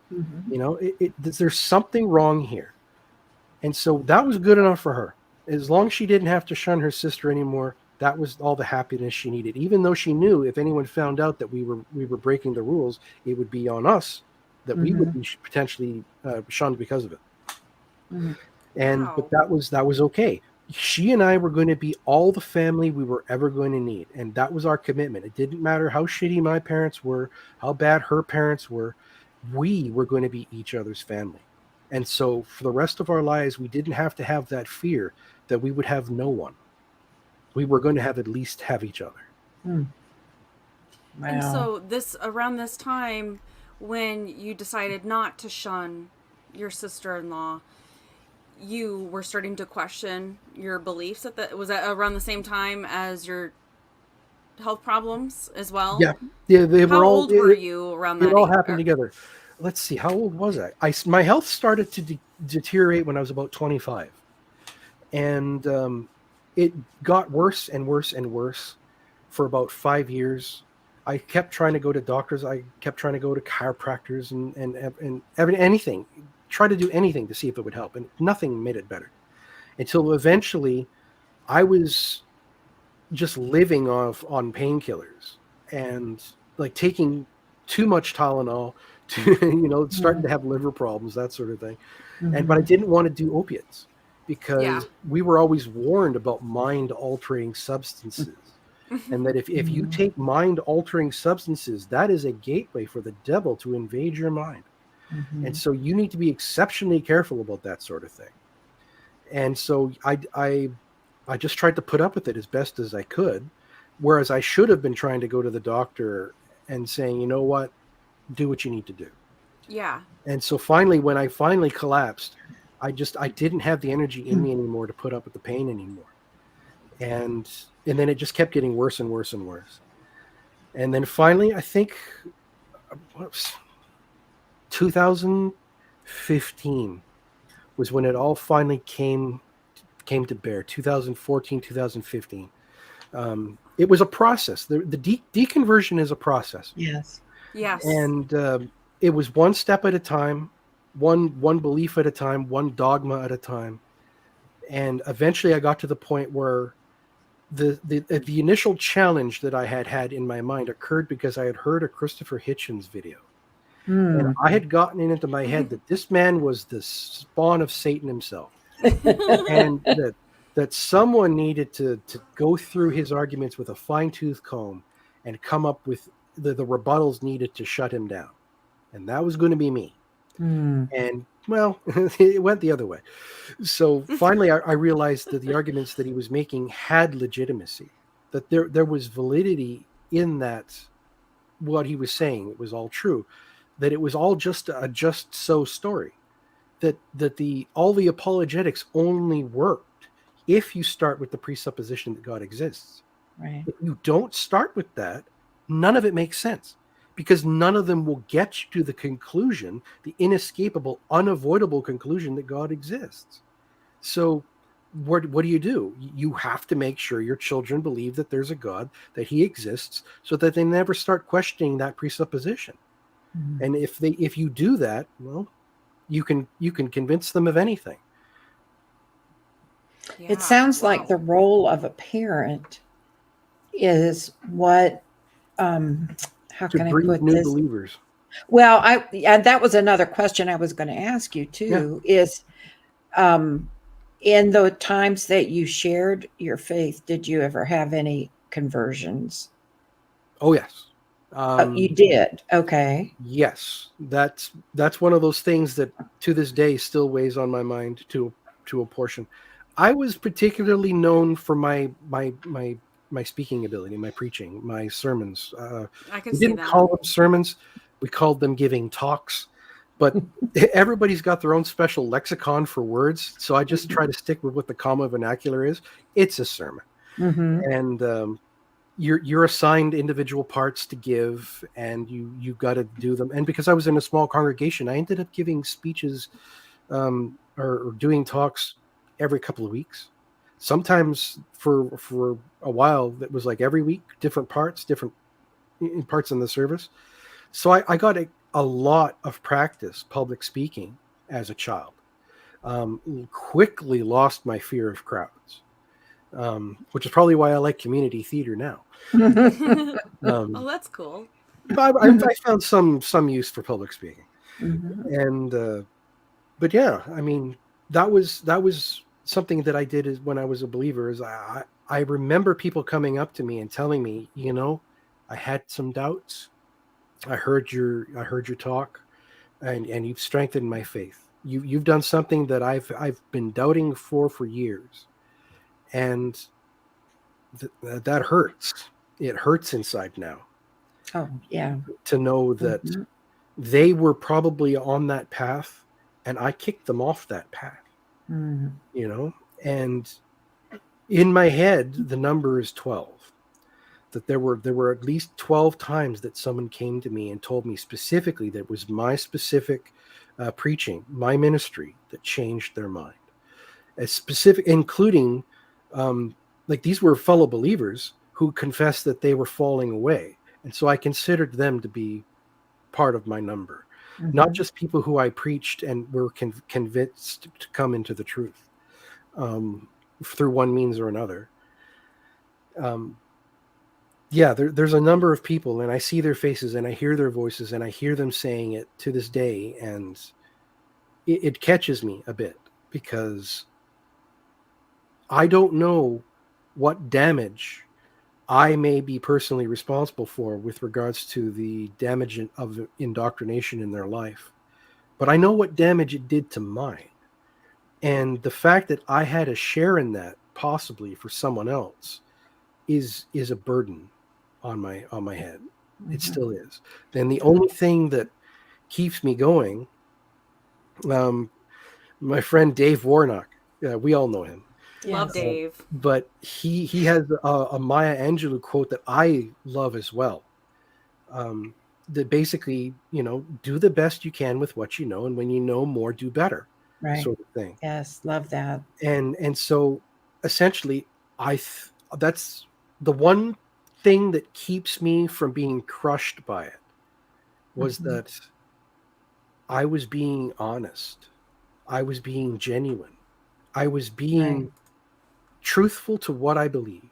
There's something wrong here. And so that was good enough for her. As long as she didn't have to shun her sister anymore, that was all the happiness she needed, even though she knew if anyone found out that we were breaking the rules, it would be on us, that we would be potentially shunned because of it. And but that was okay. She and I were going to be all the family we were ever going to need, and that was our commitment. It didn't matter how shitty my parents were, how bad her parents were. We were going to be each other's family. And so for the rest of our lives, we didn't have to have that fear that we would have no one. We were going to at least have each other. Wow. And so around this time, when you decided not to shun your sister-in-law, you were starting to question your beliefs. Was that around the same time as your health problems as well? Yeah. They were How all. old were you around that? It all happened together. Let's see. How old was I? My health started to deteriorate when I was about 25, and it got worse and worse and worse for about 5 years. I kept trying to go to doctors. I kept trying to go to chiropractors and anything. Try to do anything to see if it would help, and nothing made it better. Until eventually, I was just living on painkillers and like taking too much Tylenol, to starting to have liver problems, that sort of thing. But I didn't want to do opiates, because we were always warned about mind-altering substances. And that if you take mind-altering substances, that is a gateway for the devil to invade your mind. And so you need to be exceptionally careful about that sort of thing. And so I just tried to put up with it as best as I could, whereas I should have been trying to go to the doctor and saying, you know what, do what you need to do. Yeah. And so finally, when I finally collapsed, I didn't have the energy in me anymore to put up with the pain anymore. And then it just kept getting worse and worse and worse. And then finally, I think, 2015 was when it all finally came to bear. 2014, 2015. It was a process. The deconversion is a process. Yes. And it was one step at a time, one belief at a time, one dogma at a time. And eventually I got to the point where the initial challenge that I had in my mind occurred because I had heard a Christopher Hitchens video. And I had gotten it into my head that this man was the spawn of Satan himself. And that someone needed to go through his arguments with a fine-tooth comb and come up with the rebuttals needed to shut him down. And that was going to be me. And, well, it went the other way. So finally, I realized that the arguments that he was making had legitimacy, that there was validity in that, what he was saying. It was all true, that it was all just a just so story, that all the apologetics only worked if you start with the presupposition that God exists. Right. If you don't start with that, none of it makes sense, because none of them will get you to the conclusion, the inescapable, unavoidable conclusion that God exists. So what do? You have to make sure your children believe that there's a God, that he exists, so that they never start questioning that presupposition. And if you do that, well, you can convince them of anything. Yeah, It sounds wow. like the role of a parent is what, how To can I breed put new this? believers. Well, and that was another question I was going to ask you too, is in the times that you shared your faith, did you ever have any conversions? Oh, yes. You did. Okay. Yes, that's one of those things that to this day still weighs on my mind to a portion. I was particularly known for my speaking ability, my preaching, my sermons. I can We see didn't that. call them sermons; we called them giving talks. But everybody's got their own special lexicon for words, so I just try to stick with what the common vernacular is. It's a sermon, and you're assigned individual parts to give, and you've got to do them. And because I was in a small congregation, I ended up giving speeches or doing talks every couple of weeks. Sometimes for a while that was like every week, different parts in the service. So I got a lot of practice public speaking as a child. Quickly lost my fear of crowds, which is probably why I like community theater now. Oh, that's cool. I found some use for public speaking, and but yeah, I mean that was something that I did is when I was a believer. Is I remember people coming up to me and telling me, I had some doubts. I heard your talk, and you've strengthened my faith. You've done something that I've been doubting for years, and that hurts. It hurts inside now. Oh, yeah. To know that they were probably on that path and I kicked them off that path, and in my head, the number is 12, that there were at least 12 times that someone came to me and told me specifically that it was my specific preaching, my ministry that changed their mind, as specific, including like these were fellow believers who confessed that they were falling away. And so I considered them to be part of my number, not just people who I preached and were convinced to come into the truth through one means or another. There's a number of people, and I see their faces and I hear their voices and I hear them saying it to this day. And it catches me a bit, because I don't know what damage I may be personally responsible for with regards to the damage of indoctrination in their life. But I know what damage it did to mine. And the fact that I had a share in that, possibly for someone else, is a burden on my head. It still is. Then the only thing that keeps me going, my friend Dave Warnock, we all know him. Love Dave. But he has a Maya Angelou quote that I love as well. That basically, do the best you can with what you know, and when you know more, do better, Right. sort of thing. Yes, love that. And so essentially, that's the one thing that keeps me from being crushed by it, was that I was being honest, I was being genuine, I was being truthful to what I believe.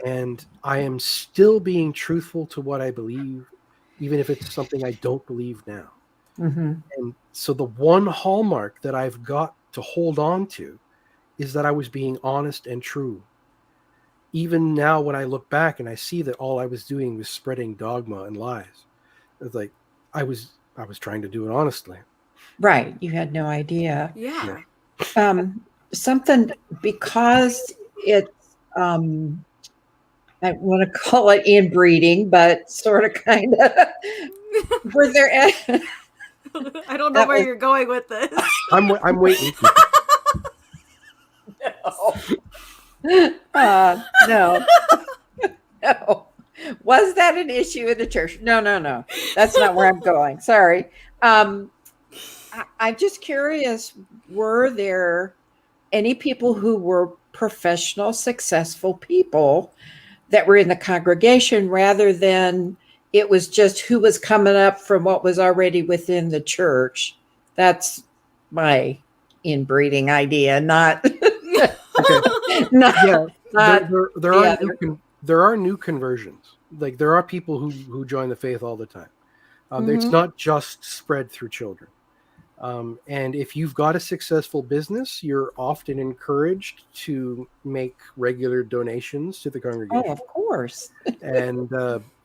And I am still being truthful to what I believe, even if it's something I don't believe now. And so the one hallmark that I've got to hold on to is that I was being honest and true. Even now, when I look back and I see that all I was doing was spreading dogma and lies, it's like I was trying to do it honestly. Right. You had no idea. Yeah. Something, because it's, I want to call it inbreeding, but sort of kind of, were there, I don't know that where was- you're going with this. I'm waiting. no, no. Was that an issue in the church? No. That's not where I'm going. Sorry. I'm just curious, were there any people who were professional, successful people that were in the congregation, rather than it was just who was coming up from what was already within the church? That's my inbreeding idea, not Okay. not, Yeah, not there are new conversions. Like there are people who join the faith all the time. It's not just spread through children. And if you've got a successful business, you're often encouraged to make regular donations to the congregation. Oh, of course. And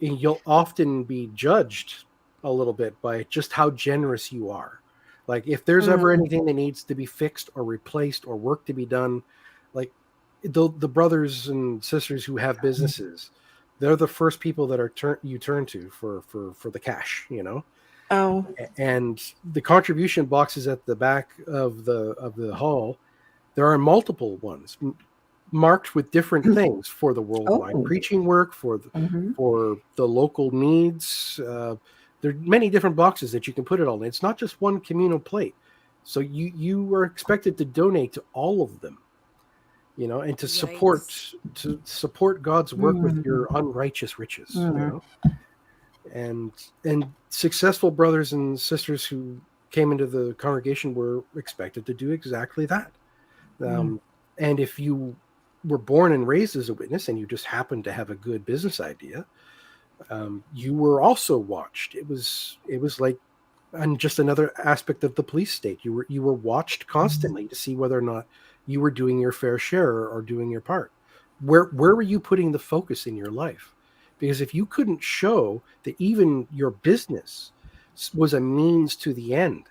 you'll often be judged a little bit by just how generous you are. Like if there's ever anything that needs to be fixed or replaced or work to be done, like the brothers and sisters who have businesses, they're the first people that you turn to for the cash, you know. Oh, And the contribution boxes at the back of the hall, there are multiple ones marked with different things for the worldwide preaching work, for the local needs. There are many different boxes that you can put it all in. It's not just one communal plate. So you are expected to donate to all of them, you know, and to support God's work with your unrighteous riches, you know. And successful brothers and sisters who came into the congregation were expected to do exactly that. And if you were born and raised as a witness and you just happened to have a good business idea, you were also watched. It was like, and just another aspect of the police state. You were watched constantly to see whether or not you were doing your fair share or doing your part. Where were you putting the focus in your life? Because if you couldn't show that even your business was a means to the end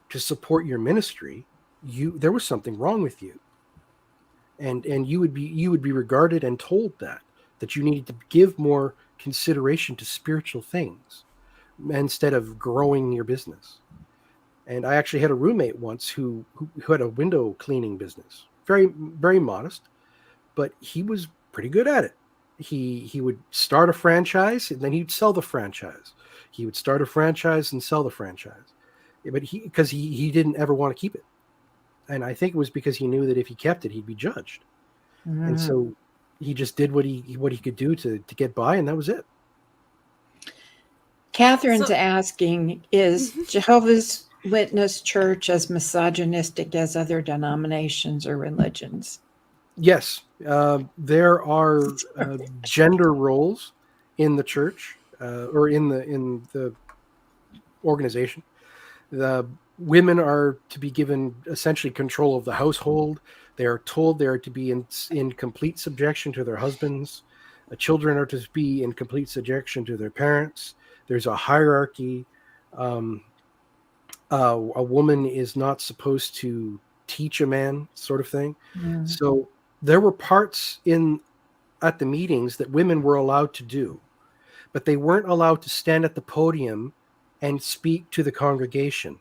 to support your ministry, there was something wrong with you. And you would be regarded and told that you needed to give more consideration to spiritual things instead of growing your business. And I actually had a roommate once who had a window cleaning business, very, very modest, but he was pretty good at it. He would start a franchise and then he'd sell the franchise. He would start a franchise and sell the franchise, but because he didn't ever want to keep it. And I think it was because he knew that if he kept it, he'd be judged. And so he just did what he could do to get by, and that was it. Catherine's asking, is Jehovah's Witness Church as misogynistic as other denominations or religions? Yes, there are gender roles in the church or in the organization. The women are to be given essentially control of the household. They are told they are to be in complete subjection to their husbands. Children are to be in complete subjection to their parents. There's a hierarchy. A woman is not supposed to teach a man, sort of thing. So there were parts at the meetings that women were allowed to do, but they weren't allowed to stand at the podium and speak to the congregation.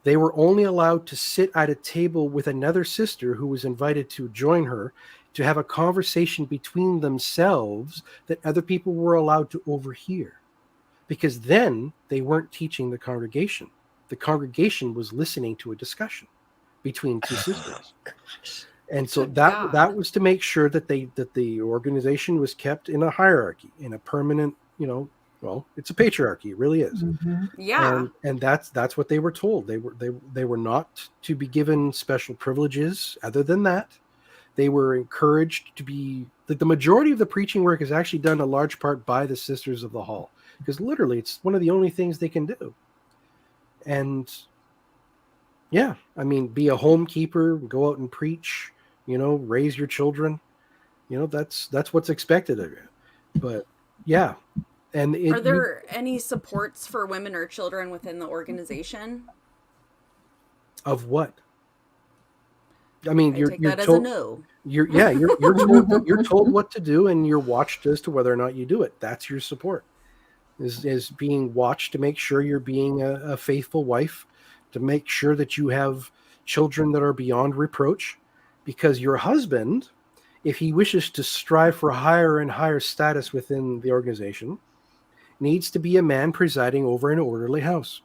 They were only allowed to sit at a table with another sister who was invited to join her to have a conversation between themselves that other people were allowed to overhear, because then they weren't teaching the congregation. The congregation was listening to a discussion between two sisters. And so that was to make sure that the organization was kept in a hierarchy, in a permanent, well, it's a patriarchy. It really is. Yeah. And that's what they were told. They were not to be given special privileges. Other than that, they were encouraged to be. The majority of the preaching work is actually done a large part by the sisters of the hall, because literally it's one of the only things they can do. And yeah, I mean, be a homekeeper, go out and preach, raise your children. That's what's expected of you. But yeah, and Are there any supports for women or children within the organization? of what? I mean, I take you're that as a told no. you're told what to do, and you're watched as to whether or not you do it. That's your support. Is being watched to make sure you're being a faithful wife, to make sure that you have children that are beyond reproach, because your husband, if he wishes to strive for higher and higher status within the organization, needs to be a man presiding over an orderly house.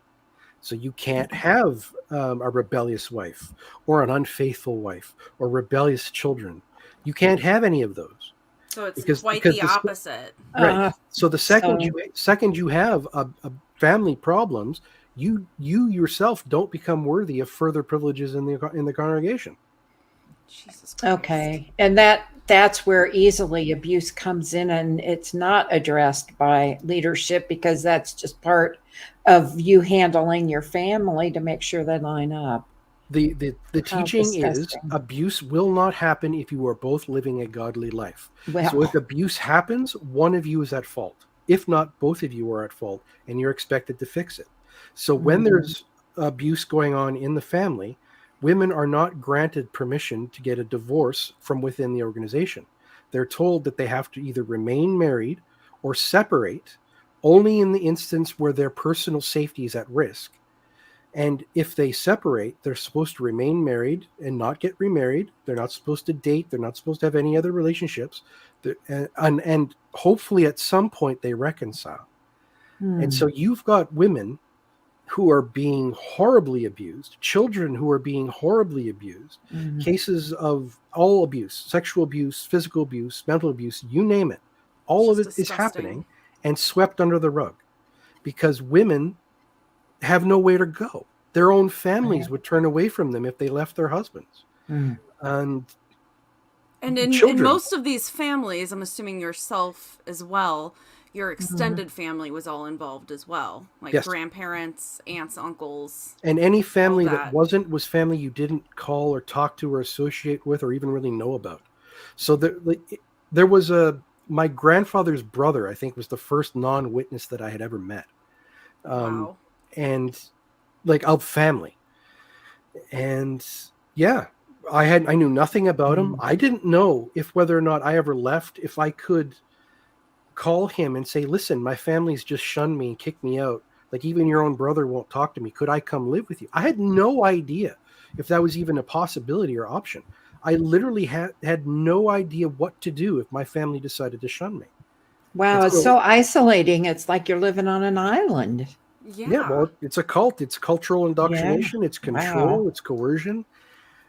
So you can't have a rebellious wife or an unfaithful wife or rebellious children. You can't have any of those So it's because quite because the this, opposite. right. So the second So, you have a family problems, you yourself don't become worthy of further privileges in the congregation. Jesus Christ. okay. And that's where easily abuse comes in, and it's not addressed by leadership because that's just part of you handling your family to make sure they line up. The How teaching is disgusting. abuse will not happen if you are both living a godly life. So if Well, abuse happens, one of you is at fault. If not, both of you are at fault, and you're expected to fix it. So when there's abuse going on in the family, women are not granted permission to get a divorce from within the organization. They're told that they have to either remain married or separate only in the instance where their personal safety is at risk. And if they separate, they're supposed to remain married and not get remarried. They're not supposed to date. They're not supposed to have any other relationships. And hopefully at some point they reconcile. And so you've got women who are being horribly abused, children who are being horribly abused, cases of all abuse, sexual abuse, physical abuse, mental abuse, you name it. All of it is happening and swept under the rug because women have nowhere to go. Their own families would turn away from them if they left their husbands. And in most of these families, I'm assuming yourself as well, your extended family was all involved as well, like yes. grandparents, aunts, uncles. And any family that was family you didn't call or talk to or associate with or even really know about. So there was my grandfather's brother, I think, was the first non-witness that I had ever met. Wow. And like of family. And yeah, I knew nothing about him. I didn't know if whether or not I ever left, if I could call him and say, listen, my family's just shunned me and kicked me out. Like even your own brother won't talk to me. Could I come live with you? I had no idea if that was even a possibility or option. I literally had no idea what to do if my family decided to shun me. wow, it's so isolating. It's like you're living on an island. Yeah. Well, it's a cult. It's cultural indoctrination. It's control. It's coercion.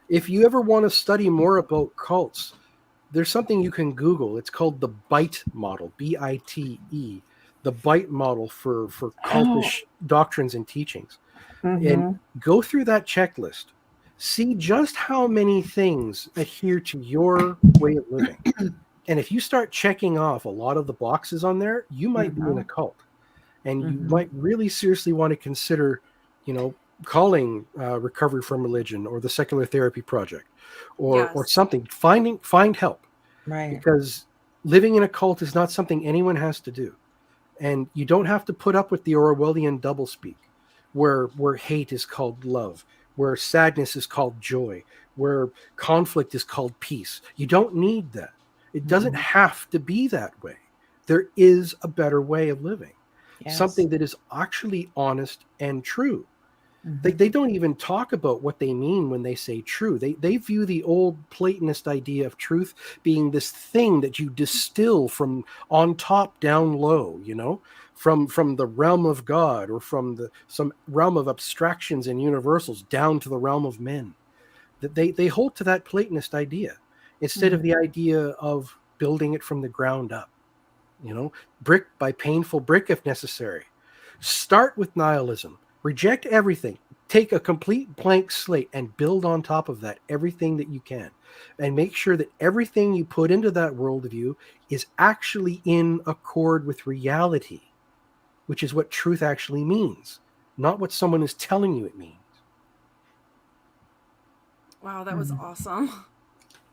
If you ever want to study more about cults, there's something you can Google. It's called the BITE model, BITE, the BITE model for cultish doctrines and teachings. And go through that checklist. See just how many things adhere to your way of living. And if you start checking off a lot of the boxes on there, you might be in a cult. And you might really seriously want to consider, calling Recovery from Religion or the Secular Therapy Project or something. Find help. Right. Because living in a cult is not something anyone has to do. And you don't have to put up with the Orwellian doublespeak where hate is called love, where sadness is called joy, where conflict is called peace. You don't need that. It doesn't have to be that way. There is a better way of living. Yes. Something that is actually honest and true. They don't even talk about what they mean when they say true. They view the old Platonist idea of truth being this thing that you distill from on top down low, from the realm of God or from some realm of abstractions and universals down to the realm of men. That they hold to that Platonist idea instead of the idea of building it from the ground up. Brick by painful brick if necessary. Start with nihilism. Reject everything. Take a complete blank slate and build on top of that everything that you can. And make sure that everything you put into that worldview is actually in accord with reality, which is what truth actually means, not what someone is telling you it means. Wow, that was awesome.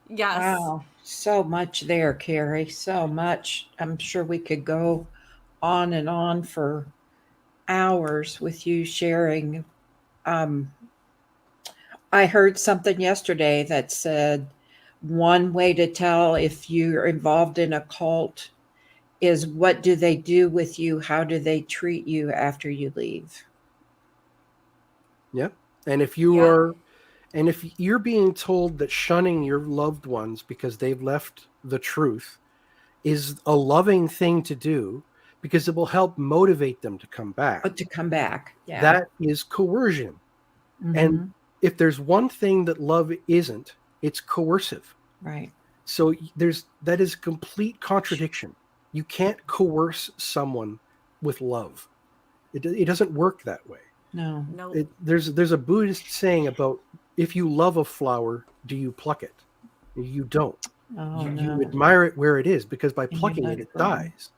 Yes. Wow, so much there, Kerry. So much. I'm sure we could go on and on for hours with you sharing. Um, I heard something yesterday that said one way to tell if you're involved in a cult is what do they do with you? How do they treat you after you leave? Yeah. And if you Yeah. are, and if you're being told that shunning your loved ones because they've left the truth is a loving thing to do because it will help motivate them to come back, To come back. Yeah. that is coercion. And Hmm. if there's one thing that love isn't, it's coercive. Right. So that is complete contradiction. You can't coerce someone with love. It doesn't work that way. No. Nope. There's a Buddhist saying about if you love a flower, do you pluck it? You don't. Oh, You no. admire it where it is because by And you plucking let it, it it go. dies.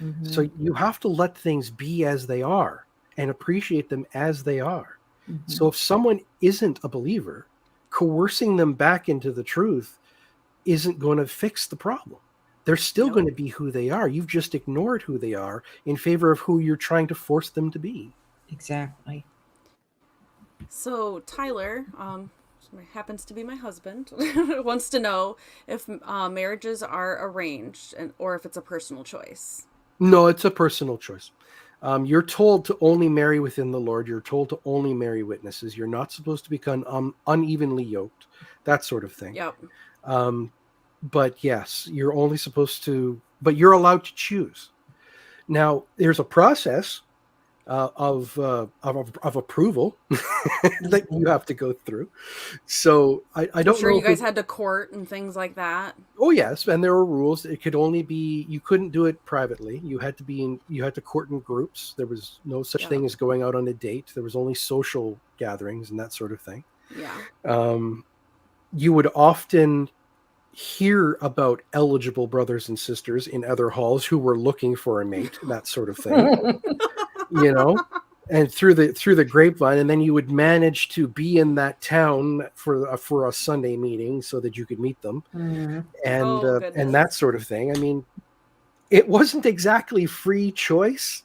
Mhm. So you have to let things be as they are and appreciate them as they are. Mhm. So if someone isn't a believer, coercing them back into the truth isn't going to fix the problem. They're still Nope. going to be who they are. You've just ignored who they are in favor of who you're trying to force them to be. Exactly. So Tyler, happens to be my husband, wants to know if marriages are arranged or if it's a personal choice. No, it's a personal choice. You're told to only marry within the Lord. You're told to only marry witnesses. You're not supposed to become unevenly yoked, that sort of thing. Yep. But yes, you're only supposed to, but you're allowed to choose. Now, there's a process of approval that you have to go through. So I I'm don't sure know you if guys had to court and things like that. oh yes, and there were rules. It could only be you couldn't do it privately. You had to you had to court in groups. There was no such Yeah. thing as going out on a date. There was only social gatherings and that sort of thing. Yeah. You would often hear about eligible brothers and sisters in other halls who were looking for a mate, that sort of thing. You know, and through the grapevine, and then you would manage to be in that town for a Sunday meeting so that you could meet them, Mhm. and Oh, and goodness. that sort of thing. I mean, it wasn't exactly free choice,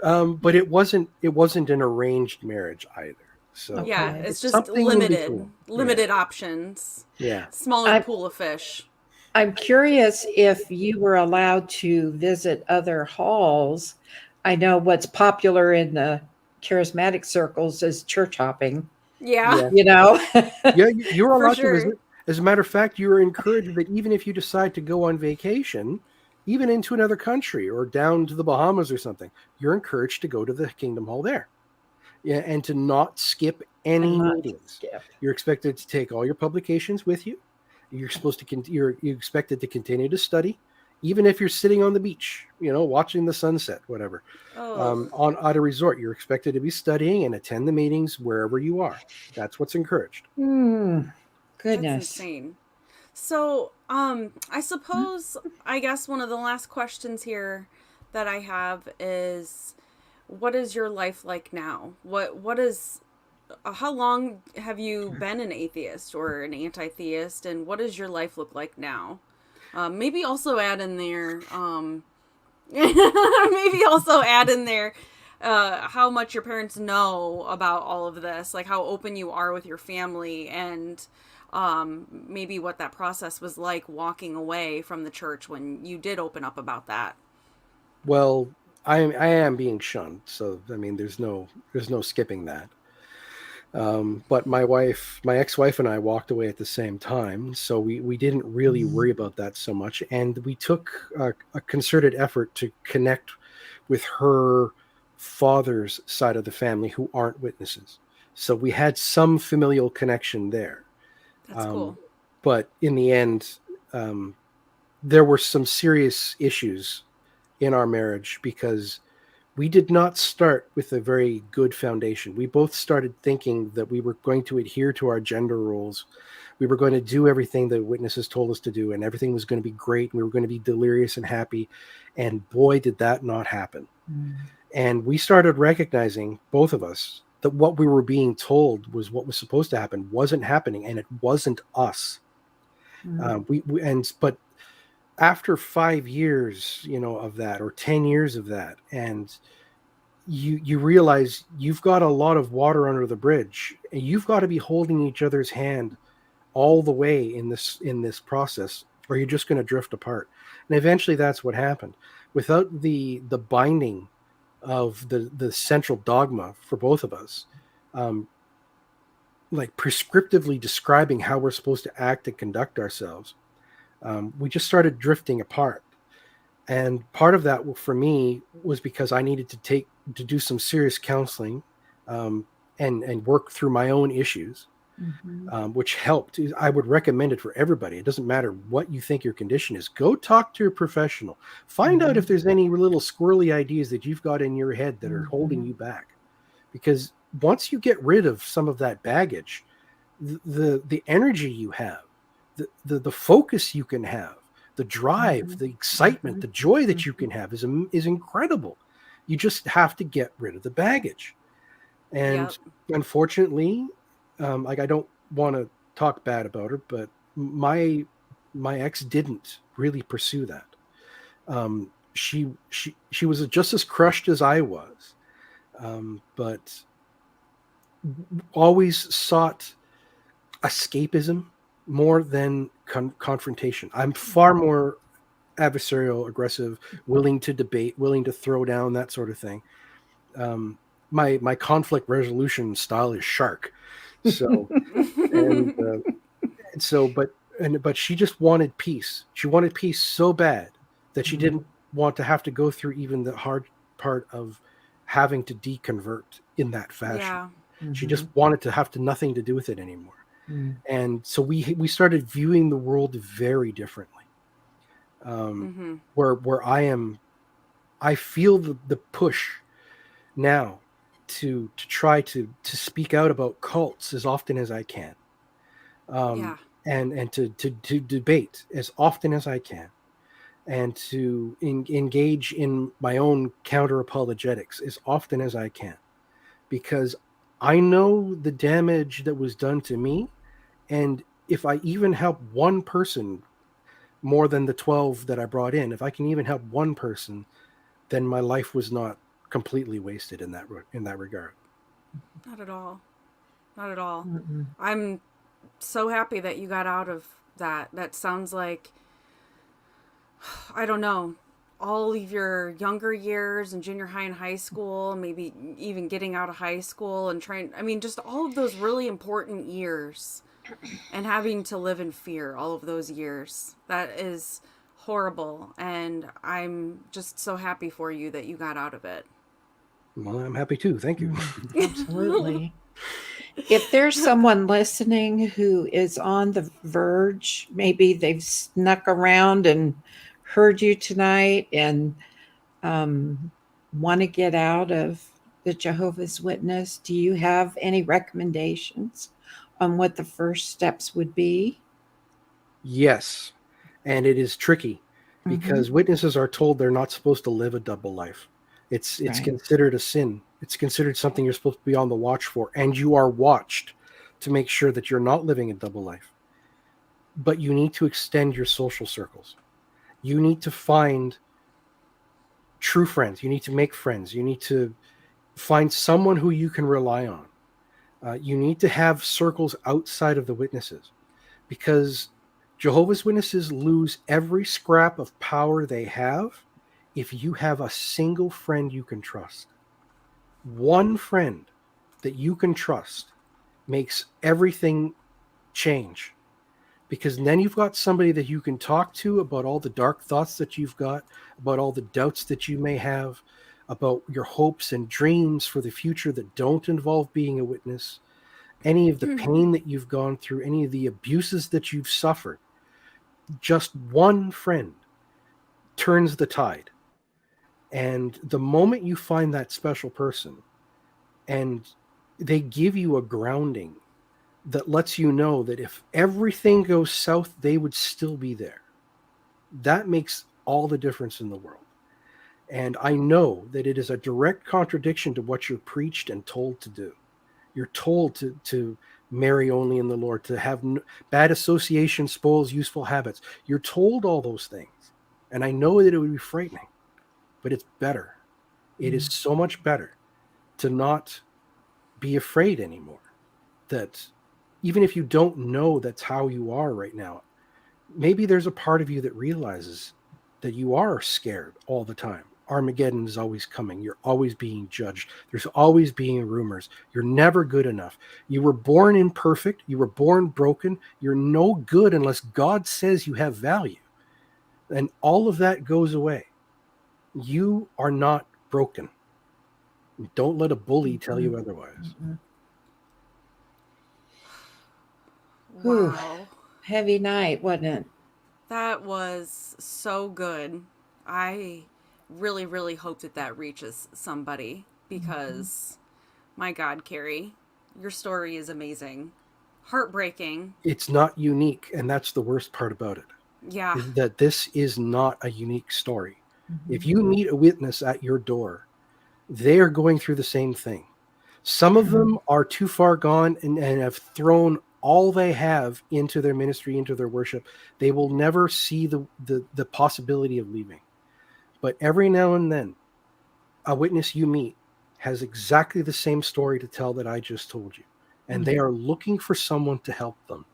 but it wasn't an arranged marriage either. So Yeah, Okay. it's just something in between. limited options, Yeah. smaller I- pool of fish. I'm curious if you were allowed to visit other halls. I know what's popular in the charismatic circles is church hopping, Yeah, Yeah. you know? Yeah, you're for allowed to sure. visit. As a matter of fact, you're encouraged that even if you decide to go on vacation, even into another country or down to the Bahamas or something, you're encouraged to go to the Kingdom Hall there. Yeah, and to not skip any And not meetings. skip. You're expected to take all your publications with you. You're supposed to you're expected to continue to study, even if you're sitting on the beach, watching the sunset, whatever. Oh, On at a resort, you're expected to be studying and attend the meetings wherever you are. That's what's encouraged. that's Goodness. insane. So, I suppose, I guess one of the last questions here that I have is, what is your life like now? What is, how long have you been an atheist or an anti-theist, and what does your life look like now? Maybe also add in there, maybe also add in there, how much your parents know about all of this, like how open you are with your family, and maybe what that process was like walking away from the church when you did open up about that. Well, I am being shunned, so I mean, there's no skipping that. But my ex-wife and I walked away at the same time, so we didn't really worry about that so much, and we took a concerted effort to connect with her father's side of the family who aren't witnesses. So we had some familial connection there. That's cool. But in the end, there were some serious issues in our marriage because we did not start with a very good foundation. We both started thinking that we were going to adhere to our gender roles. We were going to do everything the witnesses told us to do, and everything was going to be great. We were going to be delirious and happy. And boy, did that not happen. And we started recognizing, both of us, that what we were being told was what was supposed to happen wasn't happening, and it wasn't us. But after 5 years, of that, or 10 years of that, and you realize you've got a lot of water under the bridge, and you've got to be holding each other's hand all the way in this process, or you're just going to drift apart. And eventually that's what happened. Without the binding of the central dogma for both of us, like prescriptively describing how we're supposed to act and conduct ourselves, we just started drifting apart. And part of that for me was because I needed to do some serious counseling, and work through my own issues, which helped. I would recommend it for everybody. It doesn't matter what you think your condition is. Go talk to a professional. Find out if there's any little squirrely ideas that you've got in your head that are holding you back. Because once you get rid of some of that baggage, the energy you have, the focus you can have, the drive, the excitement, the joy that you can have is incredible. You just have to get rid of the baggage. And unfortunately, like, I don't want to talk bad about her, but my ex didn't really pursue that. She was just as crushed as I was, but always sought escapism more than confrontation. I'm far more adversarial, aggressive, willing to debate, willing to throw down, that sort of thing. My conflict resolution style is shark. So, but she just wanted peace. She wanted peace so bad that she didn't want to have to go through even the hard part of having to deconvert in that fashion. Yeah. She just wanted to have nothing to do with it anymore. And so we started viewing the world very differently. Where I feel the push now to try to speak out about cults as often as I can, and to debate as often as I can, and to engage in my own counter apologetics as often as I can, because I know the damage that was done to me. And if I even help one person more than the 12 that I brought in, if I can even help one person, then my life was not completely wasted in that regard. Not at all. Not at all. I'm so happy that you got out of that. That sounds like, I don't know, all of your younger years in junior high and high school, maybe even getting out of high school and just all of those really important years, and having to live in fear all of those years. That is horrible. And I'm just so happy for you that you got out of it. Well, I'm happy too. Thank you. Absolutely. If there's someone listening who is on the verge, maybe they've snuck around and heard you tonight and want to get out of the Jehovah's Witness, do you have any recommendations on what the first steps would be? Yes. And it is tricky because witnesses are told they're not supposed to live a double life. It's right. Considered a sin. It's considered something you're supposed to be on the watch for, and you are watched to make sure that you're not living a double life. But you need to extend your social circles. You need to find true friends. You need to make friends. You need to find someone who you can rely on. You need to have circles outside of the witnesses, because Jehovah's Witnesses lose every scrap of power they have if you have a single friend you can trust. One friend that you can trust makes everything change, because then you've got somebody that you can talk to about all the dark thoughts that you've got, about all the doubts that you may have, about your hopes and dreams for the future that don't involve being a witness, any of the pain that you've gone through, any of the abuses that you've suffered. Just one friend turns the tide. And the moment you find that special person and they give you a grounding that lets you know that if everything goes south, they would still be there, that makes all the difference in the world. And I know that it is a direct contradiction to what you're preached and told to do. You're told to marry only in the Lord, to have bad association spoils useful habits. You're told all those things. And I know that it would be frightening, but it's better. It is so much better to not be afraid anymore. That even if you don't know that's how you are right now, maybe there's a part of you that realizes that you are scared all the time. Armageddon is always coming. You're always being judged. There's always being rumors. You're never good enough. You were born imperfect. You were born broken. You're no good unless God says you have value. And all of that goes away. You are not broken. Don't let a bully tell you otherwise. Whew. Wow. Heavy night, wasn't it? That was so good. I really, really hope that that reaches somebody because, my God, Kerry, your story is amazing. Heartbreaking. It's not unique, and that's the worst part about it. Yeah. Is that this is not a unique story. If you meet a witness at your door, they are going through the same thing. Some of them are too far gone and have thrown all they have into their ministry, into their worship. They will never see the possibility of leaving. But every now and then, a witness you meet has exactly the same story to tell that I just told you. And they are looking for someone to help them.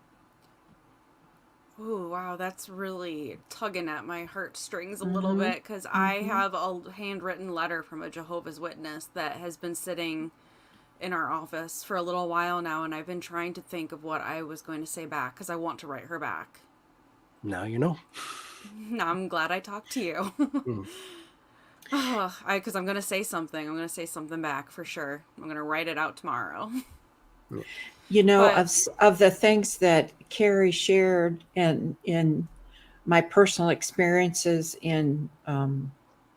Ooh, wow, that's really tugging at my heartstrings a little bit because I have a handwritten letter from a Jehovah's Witness that has been sitting in our office for a little while now, and I've been trying to think of what I was going to say back because I want to write her back. Now you know. Now I'm glad I talked to you. Because I'm going to say something. I'm going to say something back for sure. I'm going to write it out tomorrow. You know, But- of the things that Kerry shared and in my personal experiences in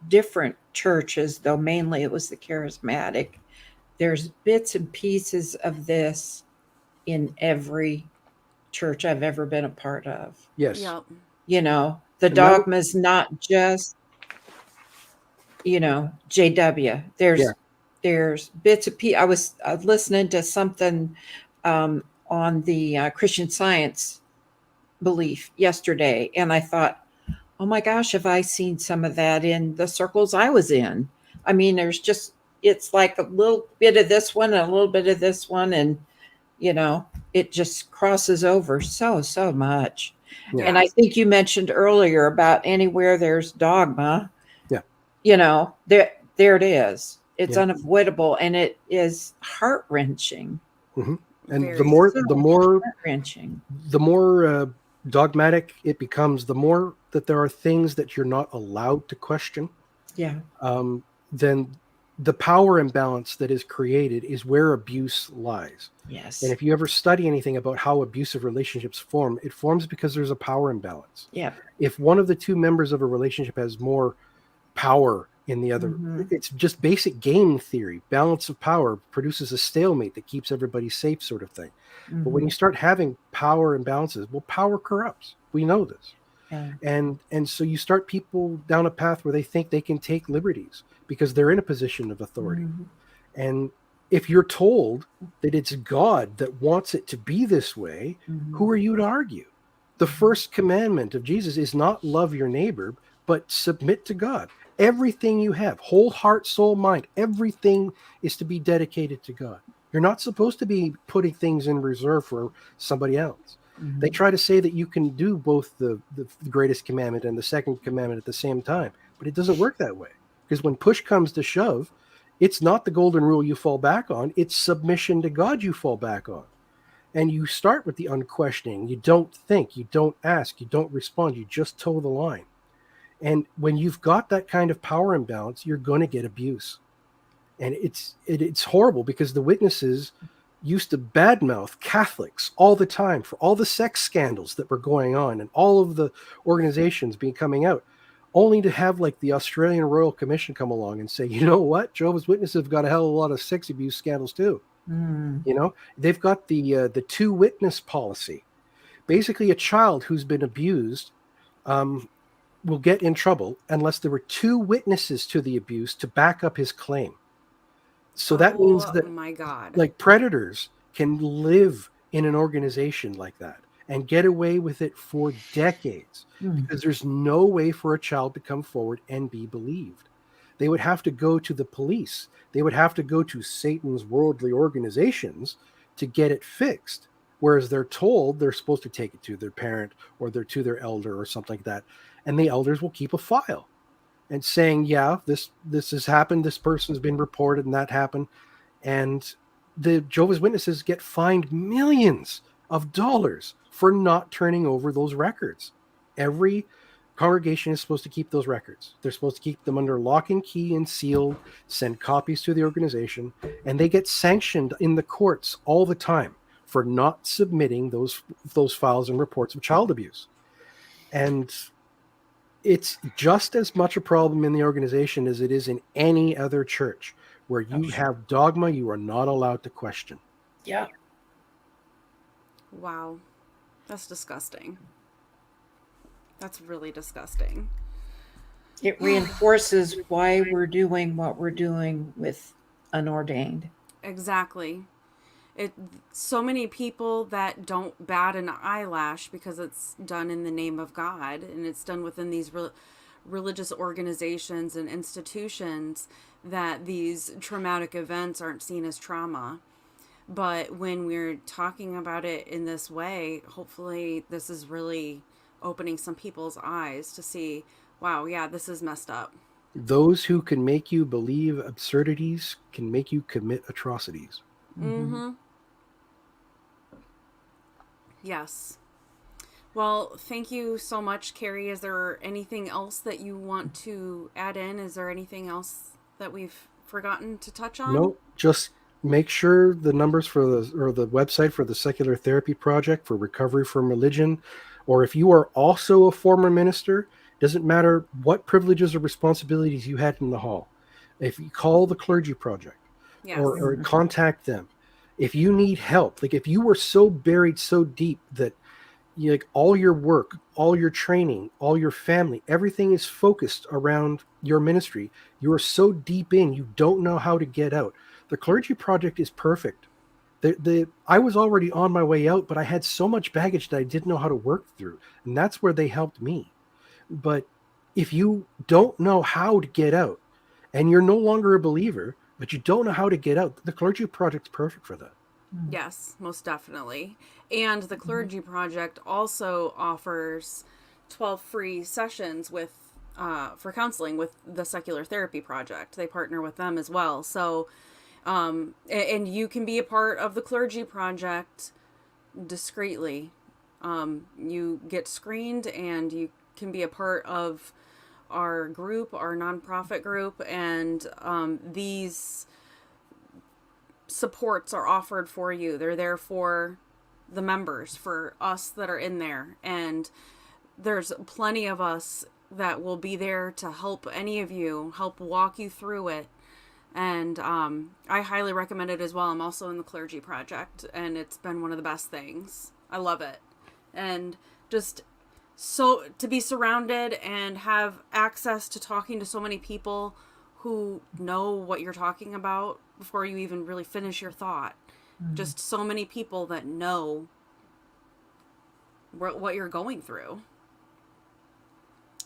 different churches, though mainly it was the charismatic, there's bits and pieces of this in every church I've ever been a part of. Yes. Yep. You know, the And that- dogma is not just, you know, JW. There's bits of I was listening to something on the Christian Science belief yesterday, and I thought, oh my gosh, have I seen some of that in the circles I was in? I mean, it's like a little bit of this one and a little bit of this one, and you know, it just crosses over so much. Yeah. And I think you mentioned earlier about anywhere there's dogma, Yeah. you know, there it is. It's Yeah. unavoidable, and it is heart-wrenching. And Very the more Heart-wrenching. Dogmatic it becomes, the more that there are things that you're not allowed to question, Yeah. then the power imbalance that is created is where abuse lies. Yes. And if you ever study anything about how abusive relationships form, it forms because there's a power imbalance. Yeah. If one of the two members of a relationship has more power in the other, it's just basic game theory. Balance of power produces a stalemate that keeps everybody safe, sort of thing. But when you start having power imbalances, well, power corrupts. We know this. Yeah. And so you start people down a path where they think they can take liberties because they're in a position of authority. And if you're told that it's God that wants it to be this way, who are you to argue? The first commandment of Jesus is not love your neighbor, but submit to God. Everything you have, whole heart, soul, mind, everything is to be dedicated to God. You're not supposed to be putting things in reserve for somebody else. They try to say that you can do both the greatest commandment and the second commandment at the same time, but it doesn't work that way. Because when push comes to shove, it's not the golden rule you fall back on, it's submission to God you fall back on. And you start with the unquestioning. You don't think, you don't ask, you don't respond, you just toe the line. And when you've got that kind of power imbalance, you're going to get abuse. And it's horrible because the witnesses used to badmouth Catholics all the time for all the sex scandals that were going on and all of the organizations coming out, only to have like the Australian Royal Commission come along and say, you know what, Jehovah's Witnesses have got a hell of a lot of sex abuse scandals too. You know, they've got the two witness policy. Basically, a child who's been abused will get in trouble unless there were two witnesses to the abuse to back up his claim. So that means that, my God, like, predators can live in an organization like that and get away with it for decades Mm. because there's no way for a child to come forward and be believed. They would have to go to the police. They would have to go to Satan's worldly organizations to get it fixed. Whereas they're told they're supposed to take it to their parent or to their elder or something like that. And the elders will keep a file and saying, yeah, this has happened. This person's been reported and that happened. And the Jehovah's Witnesses get fined millions of dollars for not turning over those records. Every congregation is supposed to keep those records. They're supposed to keep them under lock and key and sealed, send copies to the organization, and they get sanctioned in the courts all the time for not submitting those files and reports of child abuse. And it's just as much a problem in the organization as it is in any other church. Where you have dogma, you are not allowed to question. Yeah. Wow. That's disgusting. That's really disgusting. It reinforces why we're doing what we're doing with unordained. Exactly. So many people that don't bat an eyelash because it's done in the name of God and it's done within these religious organizations and institutions, that these traumatic events aren't seen as trauma. But when we're talking about it in this way, hopefully this is really opening some people's eyes to see, wow, yeah, this is messed up. Those who can make you believe absurdities can make you commit atrocities. Mm-hmm. Yes. Well, thank you so much, Kerry. Is there anything else that you want to add in? Is there anything else that we've forgotten to touch on? No, just make sure the numbers for the website for the Secular Therapy Project for recovery from religion, or if you are also a former minister, doesn't matter what privileges or responsibilities you had in the hall. If you call the Clergy Project, Yes. or contact them, if you need help, like if you were so buried so deep that like all your work, all your training, all your family, everything is focused around your ministry. You are so deep in, you don't know how to get out. The Clergy Project is perfect. I was already on my way out, but I had so much baggage that I didn't know how to work through. And that's where they helped me. But if you don't know how to get out and you're no longer a believer, but you don't know how to get out, the Clergy Project's perfect for that. Yes, most definitely. And the Clergy Project also offers 12 free sessions with for counseling with the Secular Therapy Project. They partner with them as well. So, and you can be a part of the Clergy Project discreetly. You get screened and you can be a part of our group, our nonprofit group, and these supports are offered for you. They're there for the members, for us that are in there, and there's plenty of us that will be there to help any of you, help walk you through it. And I highly recommend it as well. I'm also in the Clergy Project, and it's been one of the best things. I love it. And just so to be surrounded and have access to talking to so many people who know what you're talking about before you even really finish your thought. Just so many people that know what you're going through.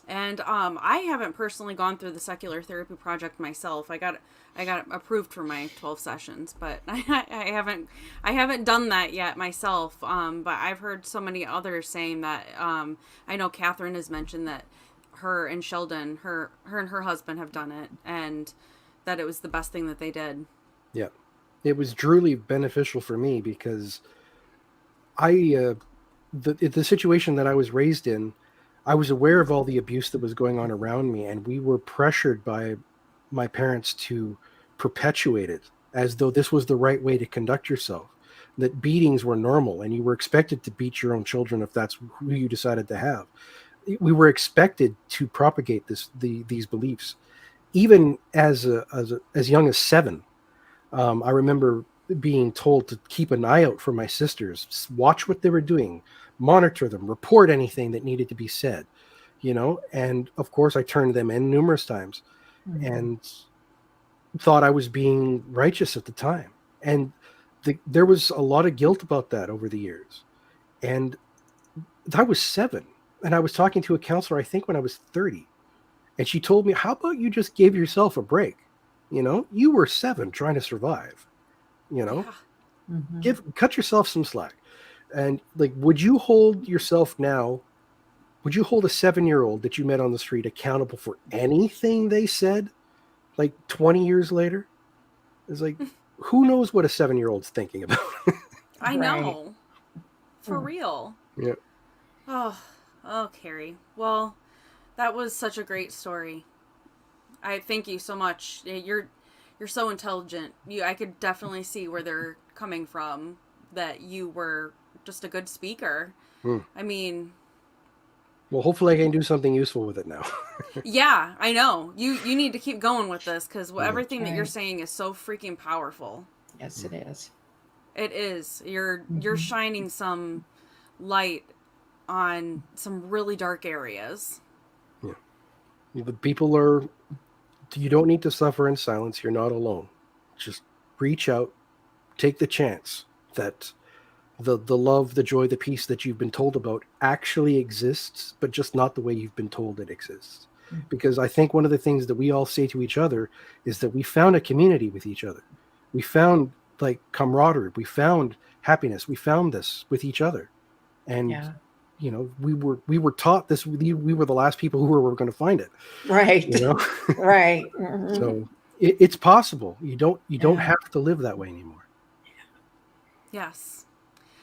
And I haven't personally gone through the Secular Therapy Project myself. I got approved for my 12 sessions, but I haven't done that yet myself. But I've heard so many others saying that. I know Catherine has mentioned that her and Sheldon, her and her husband have done it, and that it was the best thing that they did. Yeah, it was truly beneficial for me because the situation that I was raised in, I was aware of all the abuse that was going on around me, and we were pressured by my parents to perpetuate it as though this was the right way to conduct yourself, that beatings were normal and you were expected to beat your own children if that's who you decided to have. We were expected to propagate these beliefs, even as young as 7. I remember being told to keep an eye out for my sisters, watch what they were doing, monitor them, report anything that needed to be said, and of course I turned them in numerous times and thought I was being righteous at the time. And there was a lot of guilt about that over the years. And I was 7, and I was talking to a counselor, I think when I was 30. And she told me, how about you just give yourself a break? You were 7 trying to survive, Yeah. cut yourself some slack. And like, would you hold yourself now? Would you hold a 7-year-old that you met on the street accountable for anything they said like 20 years later? It's like, who knows what a 7-year-old's thinking about? I Right. know. For real. Yeah. Oh, Kerry. Well, that was such a great story. I thank you so much. You're so intelligent. I could definitely see where they're coming from, that you were just a good speaker. I mean, Well, hopefully I can do something useful with it now. yeah, I know. You need to keep going with this, because everything that you're Right. saying is so freaking powerful. Yes, it is. It is. You're shining some light on some really dark areas. The people you don't need to suffer in silence. You're not alone. Just reach out, take the chance that the love, the joy, the peace that you've been told about actually exists, but just not the way you've been told it exists. Because I think one of the things that we all say to each other is that we found a community with each other. We found like camaraderie. We found happiness. We found this with each other. And Yeah. we were taught this. We were the last people who were going to find it. Right. Right. So it's possible. You don't Yeah. have to live that way anymore. Yes.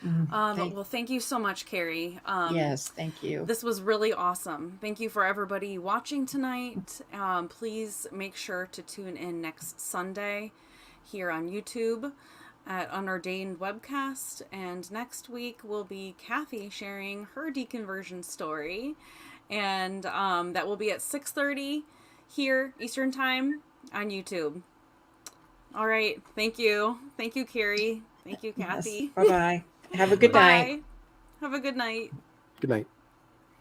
Thank- Well, thank you so much, Kerry. yes, thank you. This was really awesome. Thank you for everybody watching tonight. Please make sure to tune in next Sunday here on YouTube at Unordained Webcast. And next week will be Kathy sharing her deconversion story. And that will be at 6:30 here Eastern Time on YouTube. All right. Thank you. Thank you, Kerry. Thank you, Kathy. Yes. Bye-bye. Have a good night. Bye. Have a good night. Good night.